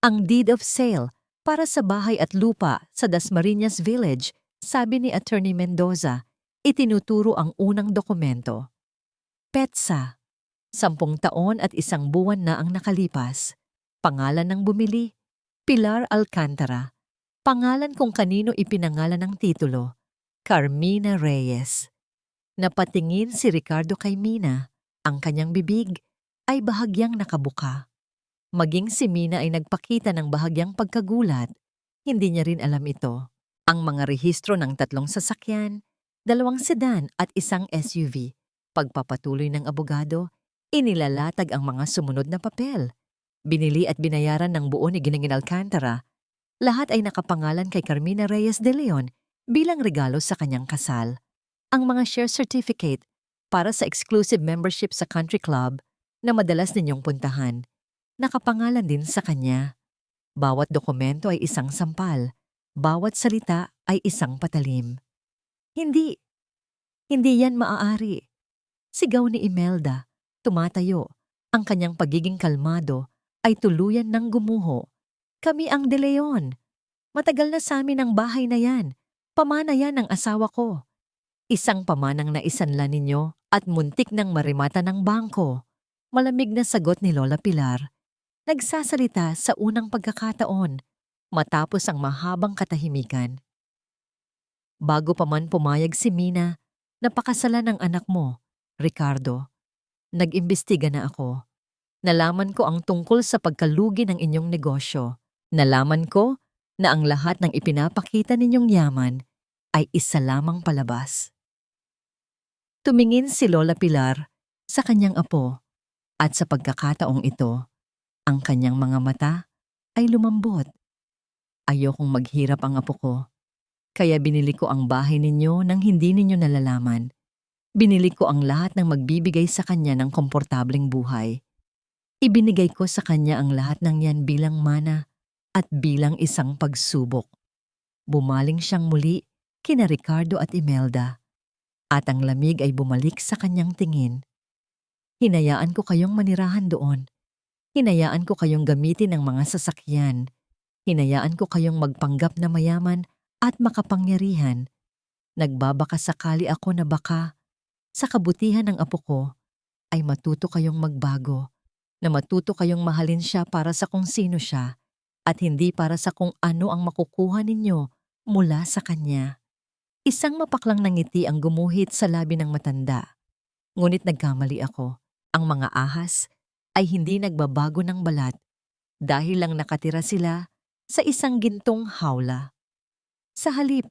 Ang deed of sale para sa bahay at lupa sa Dasmariñas Village, sabi ni Attorney Mendoza, itinuturo ang unang dokumento. Petsa, 10 taon at 1 buwan na ang nakalipas. Pangalan ng bumili, Pilar Alcantara. Pangalan kung kanino ipinangalan ng titulo, Carmina Reyes. Napatingin si Ricardo kay Mina. Ang kanyang bibig ay bahagyang nakabuka. Maging si Mina ay nagpakita ng bahagyang pagkagulat. Hindi niya rin alam ito. Ang mga rehistro ng 3 sasakyan, 2 sedan at 1 SUV. Pagpapatuloy ng abogado, inilalatag ang mga sumunod na papel. Binili at binayaran ng buo ni Ginang Alcantara. Lahat ay nakapangalan kay Carmina Reyes de Leon bilang regalo sa kanyang kasal. Ang mga share certificate para sa exclusive membership sa country club na madalas ninyong puntahan, nakapangalan din sa kanya. Bawat dokumento ay isang sampal. Bawat salita ay isang patalim. Hindi yan maaari. Sigaw ni Imelda, tumatayo. Ang kanyang pagiging kalmado ay tuluyan ng gumuho. Kami ang De Leon. Matagal na sa amin ang bahay na yan. Pamana yan ng asawa ko. Isang pamanang naisanla ninyo at muntik ng marimata ng bangko. Malamig na sagot ni Lola Pilar. Nagsasalita sa unang pagkakataon, matapos ang mahabang katahimikan. Bago pa man pumayag si Mina, napakasalan ng anak mo, Ricardo. Nag-imbestiga na ako. Nalaman ko ang tungkol sa pagkalugi ng inyong negosyo. Nalaman ko na ang lahat ng ipinapakita ninyong yaman ay isa lamang palabas. Tumingin si Lola Pilar sa kanyang apo at sa pagkakataong ito, ang kanyang mga mata ay lumambot. Ayokong maghirap ang apo ko. Kaya binili ko ang bahay ninyo nang hindi ninyo nalalaman. Binili ko ang lahat ng magbibigay sa kanya ng komportableng buhay. Ibinigay ko sa kanya ang lahat ng yan bilang mana at bilang isang pagsubok. Bumaling siyang muli kina Ricardo at Imelda. At ang lamig ay bumalik sa kanyang tingin. Hinayaan ko kayong manirahan doon. Hinayaan ko kayong gamitin ang mga sasakyan. Hinayaan ko kayong magpanggap na mayaman at makapangyarihan. Nagbabaka sakali ako na baka, sa kabutihan ng apo ko, ay matuto kayong magbago, na matuto kayong mahalin siya para sa kung sino siya, at hindi para sa kung ano ang makukuha ninyo mula sa kanya. Isang mapaklang na ngiti ang gumuhit sa labi ng matanda. Ngunit nagkamali ako. Ang mga ahas ay hindi nagbabago ng balat dahil lang nakatira sila sa isang gintong hawla. Sa halip,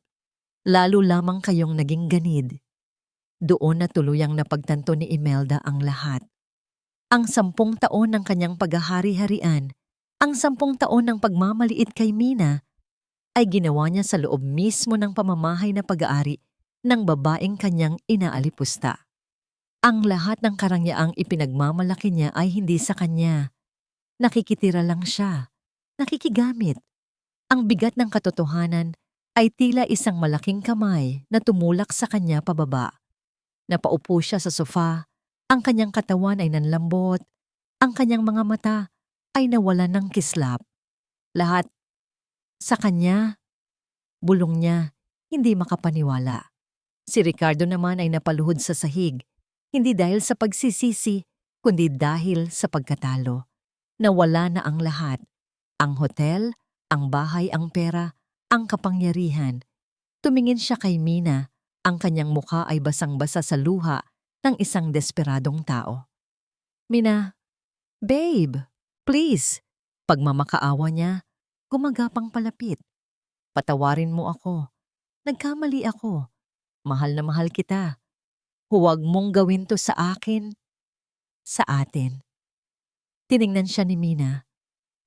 lalo lamang kayong naging ganid. Doon na tuluyang napagtanto ni Imelda ang lahat. Ang 10 taon ng kanyang paghahari-harian, ang 10 taon ng pagmamaliit kay Mina, ay ginawa niya sa loob mismo ng pamamahay na pag-aari ng babaeng kanyang inaalipusta. Ang lahat ng karangyaang ipinagmamalaki niya ay hindi sa kanya. Nakikitira lang siya. Nakikigamit. Ang bigat ng katotohanan ay tila isang malaking kamay na tumulak sa kanya pababa. Napaupo siya sa sofa, ang kanyang katawan ay nanlambot, ang kanyang mga mata ay nawalan ng kislap. Lahat sa kanya, bulong niya, hindi makapaniwala. Si Ricardo naman ay napaluhod sa sahig, hindi dahil sa pagsisisi, kundi dahil sa pagkatalo. Nawala na ang lahat. Ang hotel, ang bahay, ang pera, ang kapangyarihan. Tumingin siya kay Mina, ang kanyang mukha ay basang-basa sa luha ng isang desperadong tao. Mina, babe, please. Pagmamakaawa niya, gumagapang palapit. Patawarin mo ako. Nagkamali ako. Mahal na mahal kita. Huwag mong gawin to sa akin, sa atin. Tiningnan siya ni Mina.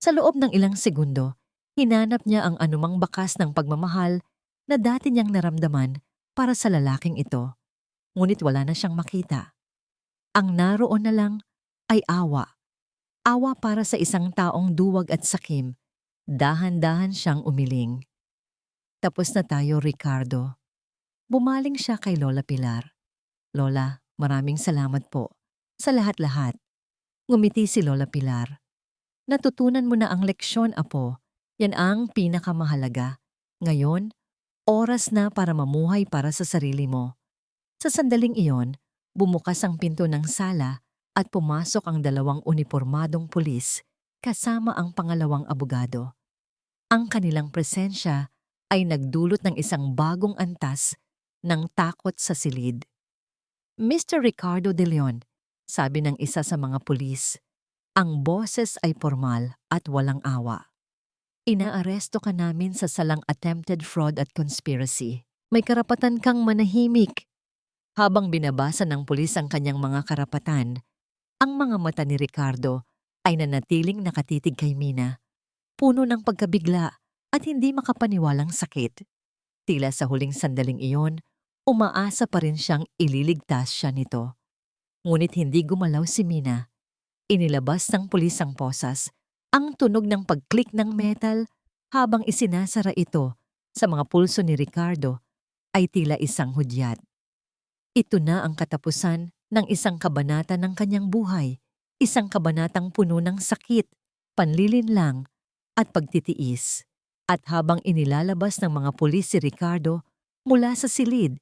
Sa loob ng ilang segundo, hinanap niya ang anumang bakas ng pagmamahal na dati niyang naramdaman para sa lalaking ito. Ngunit wala na siyang makita. Ang naroon na lang ay awa. Awa para sa isang taong duwag at sakim. Dahan-dahan siyang umiling. Tapos na tayo, Ricardo. Bumaling siya kay Lola Pilar. Lola, maraming salamat po. Sa lahat-lahat. Ngumiti si Lola Pilar. Natutunan mo na ang leksyon, apo. Yan ang pinakamahalaga. Ngayon, oras na para mamuhay para sa sarili mo. Sa sandaling iyon, bumukas ang pinto ng sala at pumasok ang 2 unipormadong pulis kasama ang pangalawang abogado. Ang kanilang presensya ay nagdulot ng isang bagong antas ng takot sa silid. Mr. Ricardo de Leon, sabi ng isa sa mga pulis, ang boses ay formal at walang awa. Inaaresto ka namin sa salang attempted fraud at conspiracy. May karapatan kang manahimik. Habang binabasa ng pulis ang kanyang mga karapatan, ang mga mata ni Ricardo ay nanatiling nakatitig kay Mina, puno ng pagkabigla at hindi makapaniwalang sakit. Tila sa huling sandaling iyon, umaasa pa rin siyang ililigtas siya nito. Ngunit hindi gumalaw si Mina. Inilabas ng pulis ang posas, ang tunog ng pag-click ng metal habang isinasara ito sa mga pulso ni Ricardo ay tila isang hudyat. Ito na ang katapusan ng isang kabanata ng kanyang buhay, isang kabanatang puno ng sakit, panlilinlang at pagtitiis. At habang inilalabas ng mga pulis si Ricardo mula sa silid,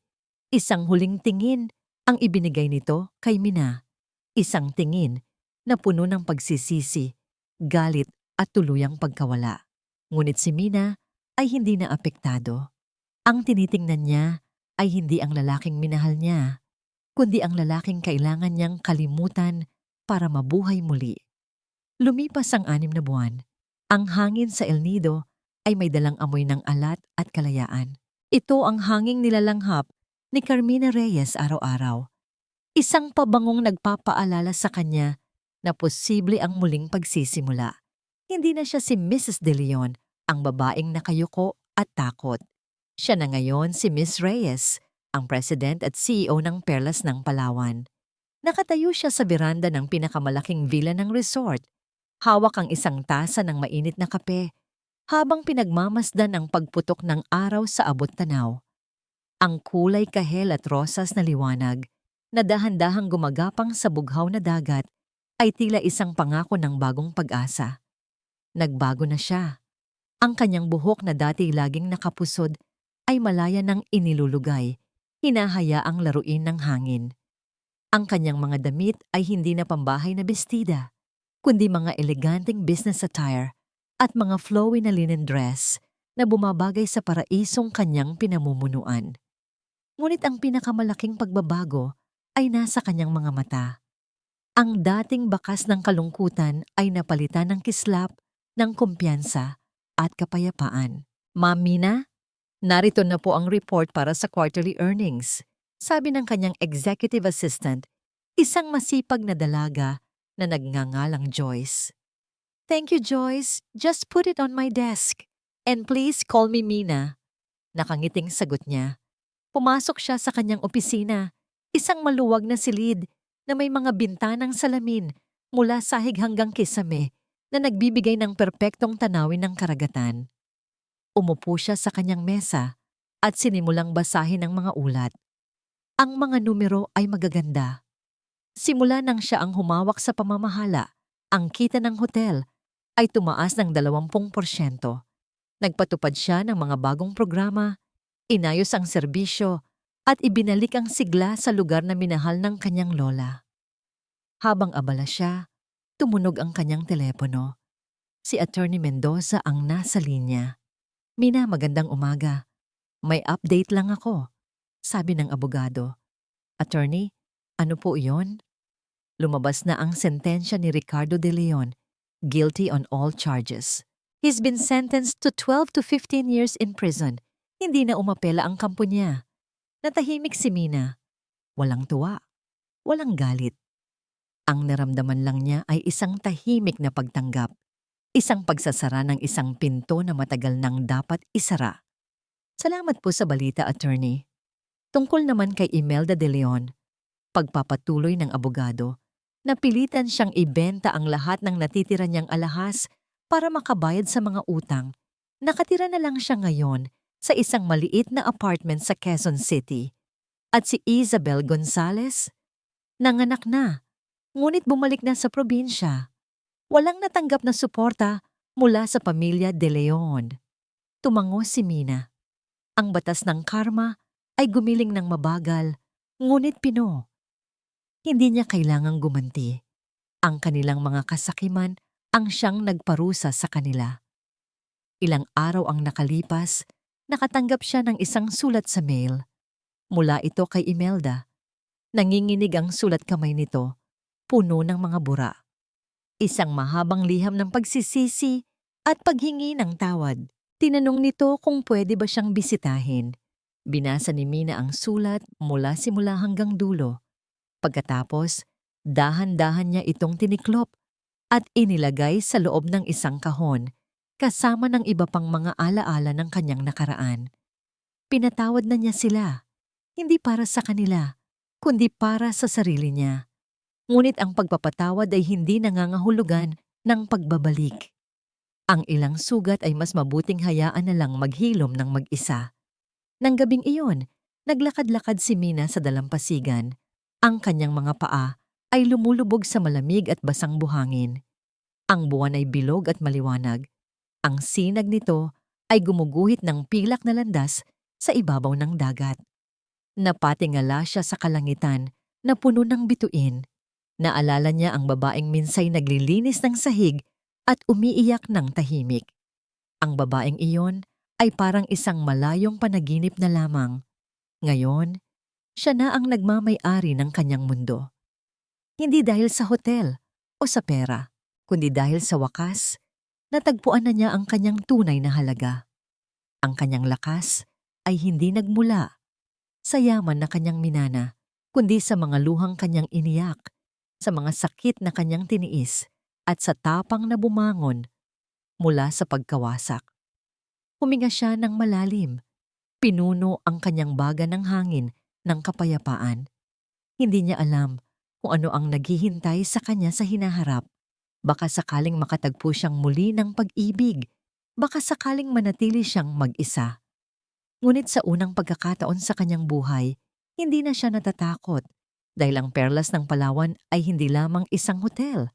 isang huling tingin ang ibinigay nito kay Mina. Isang tingin na puno ng pagsisisi, galit at tuluyang pagkawala. Ngunit si Mina ay hindi na apektado. Ang tinitingnan niya ay hindi ang lalaking minahal niya, kundi ang lalaking kailangan niyang kalimutan para mabuhay muli. Lumipas ang 6 na buwan. Ang hangin sa El Nido ay may dalang amoy ng alat at kalayaan. Ito ang hanging nilalanghap ni Carmina Reyes araw-araw. Isang pabangong nagpapaalala sa kanya na posible ang muling pagsisimula. Hindi na siya si Mrs. De Leon, ang babaeng nakayuko at takot. Siya na ngayon si Miss Reyes, ang President at CEO ng Perlas ng Palawan. Nakatayo siya sa beranda ng pinakamalaking villa ng resort. Hawak ang isang tasa ng mainit na kape, habang pinagmamasdan ang pagputok ng araw sa abot-tanaw. Ang kulay kahel at rosas na liwanag, na dahan-dahang gumagapang sa bughaw na dagat, ay tila isang pangako ng bagong pag-asa. Nagbago na siya. Ang kanyang buhok na dati laging nakapusod ay malaya ng inilulugay, hinahayaang laruin ng hangin. Ang kanyang mga damit ay hindi na pambahay na bestida, kundi mga eleganteng business attire at mga flowy na linen dress na bumabagay sa paraisong kanyang pinamumunuan. Ngunit ang pinakamalaking pagbabago ay nasa kanyang mga mata. Ang dating bakas ng kalungkutan ay napalitan ng kislap, ng kumpiyansa at kapayapaan. Ma'am Mina, narito na po ang report para sa quarterly earnings, sabi ng kanyang executive assistant, isang masipag na dalaga na nagngangalang Joyce. Thank you, Joyce. Just put it on my desk. And please call me Mina. Nakangiting sagot niya. Pumasok siya sa kanyang opisina, isang maluwag na silid na may mga bintanang salamin mula sahig hanggang kisame na nagbibigay ng perpektong tanawin ng karagatan. Umupo siya sa kanyang mesa at sinimulang basahin ang mga ulat. Ang mga numero ay magaganda. Simula nang siya ang humawak sa pamamahala, ang kita ng hotel ay tumaas ng 20%. Nagpatupad siya ng mga bagong programa, inayos ang serbisyo at ibinalik ang sigla sa lugar na minahal ng kanyang lola. Habang abala siya, tumunog ang kanyang telepono. Si Attorney Mendoza ang nasa linya. Mina, magandang umaga. May update lang ako, sabi ng abogado. Attorney, ano po iyon? Lumabas na ang sentensya ni Ricardo De Leon, guilty on all charges. He's been sentenced to 12 to 15 years in prison. Hindi na umapela ang kampo niya. Natahimik si Mina. Walang tuwa, walang galit. Ang naramdaman lang niya ay isang tahimik na pagtanggap, isang pagsasara ng isang pinto na matagal nang dapat isara. Salamat po sa balita, attorney. Tungkol naman kay Imelda De Leon, pagpapatuloy ng abogado, napilitan siyang ibenta ang lahat ng natitira niyang alahas para makabayad sa mga utang. Nakatira na lang siya ngayon sa isang maliit na apartment sa Quezon City. At si Isabel Gonzalez, nanganak na. Ngunit bumalik na sa probinsya. Walang natanggap na suporta mula sa pamilya De Leon. Tumango si Mina. Ang batas ng karma ay gumiling ng mabagal, ngunit Pino. Hindi niya kailangang gumanti. Ang kanilang mga kasakiman ang siyang nagparusa sa kanila. Ilang araw ang nakalipas, nakatanggap siya ng isang sulat sa mail. Mula ito kay Imelda. Nanginginig ang sulat kamay nito. Puno ng mga bura. Isang mahabang liham ng pagsisisi at paghingi ng tawad. Tinanong nito kung pwede ba siyang bisitahin. Binasa ni Mina ang sulat mula simula hanggang dulo. Pagkatapos, dahan-dahan niya itong tiniklop at inilagay sa loob ng isang kahon kasama ng iba pang mga alaala ng kanyang nakaraan. Pinatawad na niya sila, hindi para sa kanila, kundi para sa sarili niya. Ngunit ang pagpapatawad ay hindi nangangahulugan ng pagbabalik. Ang ilang sugat ay mas mabuting hayaan na lang maghilom ng mag-isa. Nang gabing iyon, naglakad-lakad si Mina sa dalampasigan. Ang kanyang mga paa ay lumulubog sa malamig at basang buhangin. Ang buwan ay bilog at maliwanag. Ang sinag nito ay gumuguhit ng pilak na landas sa ibabaw ng dagat. Napatingala siya sa kalangitan na puno ng bituin. Naalala niya ang babaeng minsay naglilinis ng sahig at umiiyak ng tahimik. Ang babaeng iyon ay parang isang malayong panaginip na lamang. Ngayon, siya na ang nagmamay-ari ng kanyang mundo. Hindi dahil sa hotel o sa pera, kundi dahil sa wakas, natagpuan na niya ang kanyang tunay na halaga. Ang kanyang lakas ay hindi nagmula sa yaman na kanyang minana, kundi sa mga luhang kanyang iniyak, sa mga sakit na kanyang tiniis, at sa tapang na bumangon mula sa pagkawasak. Huminga siya ng malalim. Pinuno ang kanyang baga ng hangin ng kapayapaan. Hindi niya alam kung ano ang naghihintay sa kanya sa hinaharap. Baka sakaling makatagpo siyang muli ng pag-ibig. Baka sakaling manatili siyang mag-isa. Ngunit sa unang pagkakataon sa kanyang buhay, hindi na siya natatakot dahil ang Perlas ng Palawan ay hindi lamang isang hotel.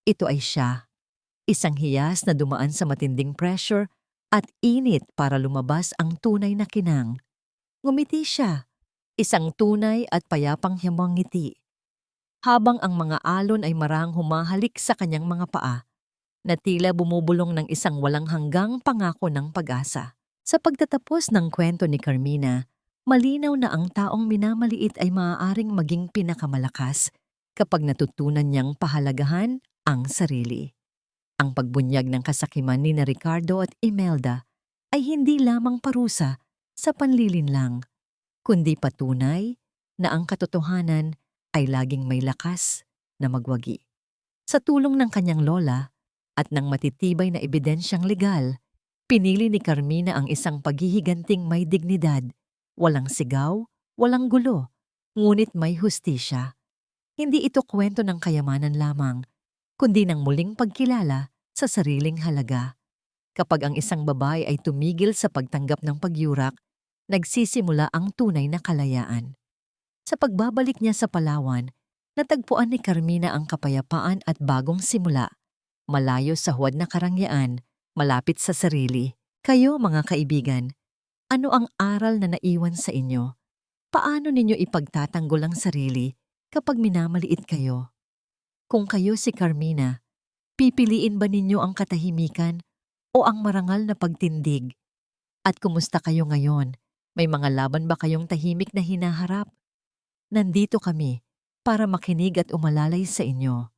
Ito ay siya, isang hiyas na dumaan sa matinding pressure at init para lumabas ang tunay na kinang. Ngumiti siya, isang tunay at payapang hiyamang ngiti. Habang ang mga alon ay marahang humahalik sa kanyang mga paa, na tila bumubulong ng isang walang hanggang pangako ng pag-asa. Sa pagtatapos ng kwento ni Carmina, malinaw na ang taong minamaliit ay maaaring maging pinakamalakas kapag natutunan niyang pahalagahan ang sarili. Ang pagbunyag ng kasakiman ni Ricardo at Imelda ay hindi lamang parusa sa panlilinlang, kundi patunay na ang katotohanan ay laging may lakas na magwagi. Sa tulong ng kanyang lola at ng matitibay na ebidensyang legal, pinili ni Carmina ang isang paghihiganting may dignidad, walang sigaw, walang gulo, ngunit may hustisya. Hindi ito kwento ng kayamanan lamang, kundi ng muling pagkilala sa sariling halaga. Kapag ang isang babae ay tumigil sa pagtanggap ng pagyurak, nagsisimula ang tunay na kalayaan. Sa pagbabalik niya sa Palawan, natagpuan ni Carmina ang kapayapaan at bagong simula, malayo sa huwad na karangyaan, malapit sa sarili. Kayo, mga kaibigan, ano ang aral na naiwan sa inyo? Paano ninyo ipagtatanggol ang sarili kapag minamaliit kayo? Kung kayo si Carmina, pipiliin ba ninyo ang katahimikan o ang marangal na pagtindig? At kumusta kayo ngayon? May mga laban ba kayong tahimik na hinaharap? Nandito kami para makinig at umalalay sa inyo.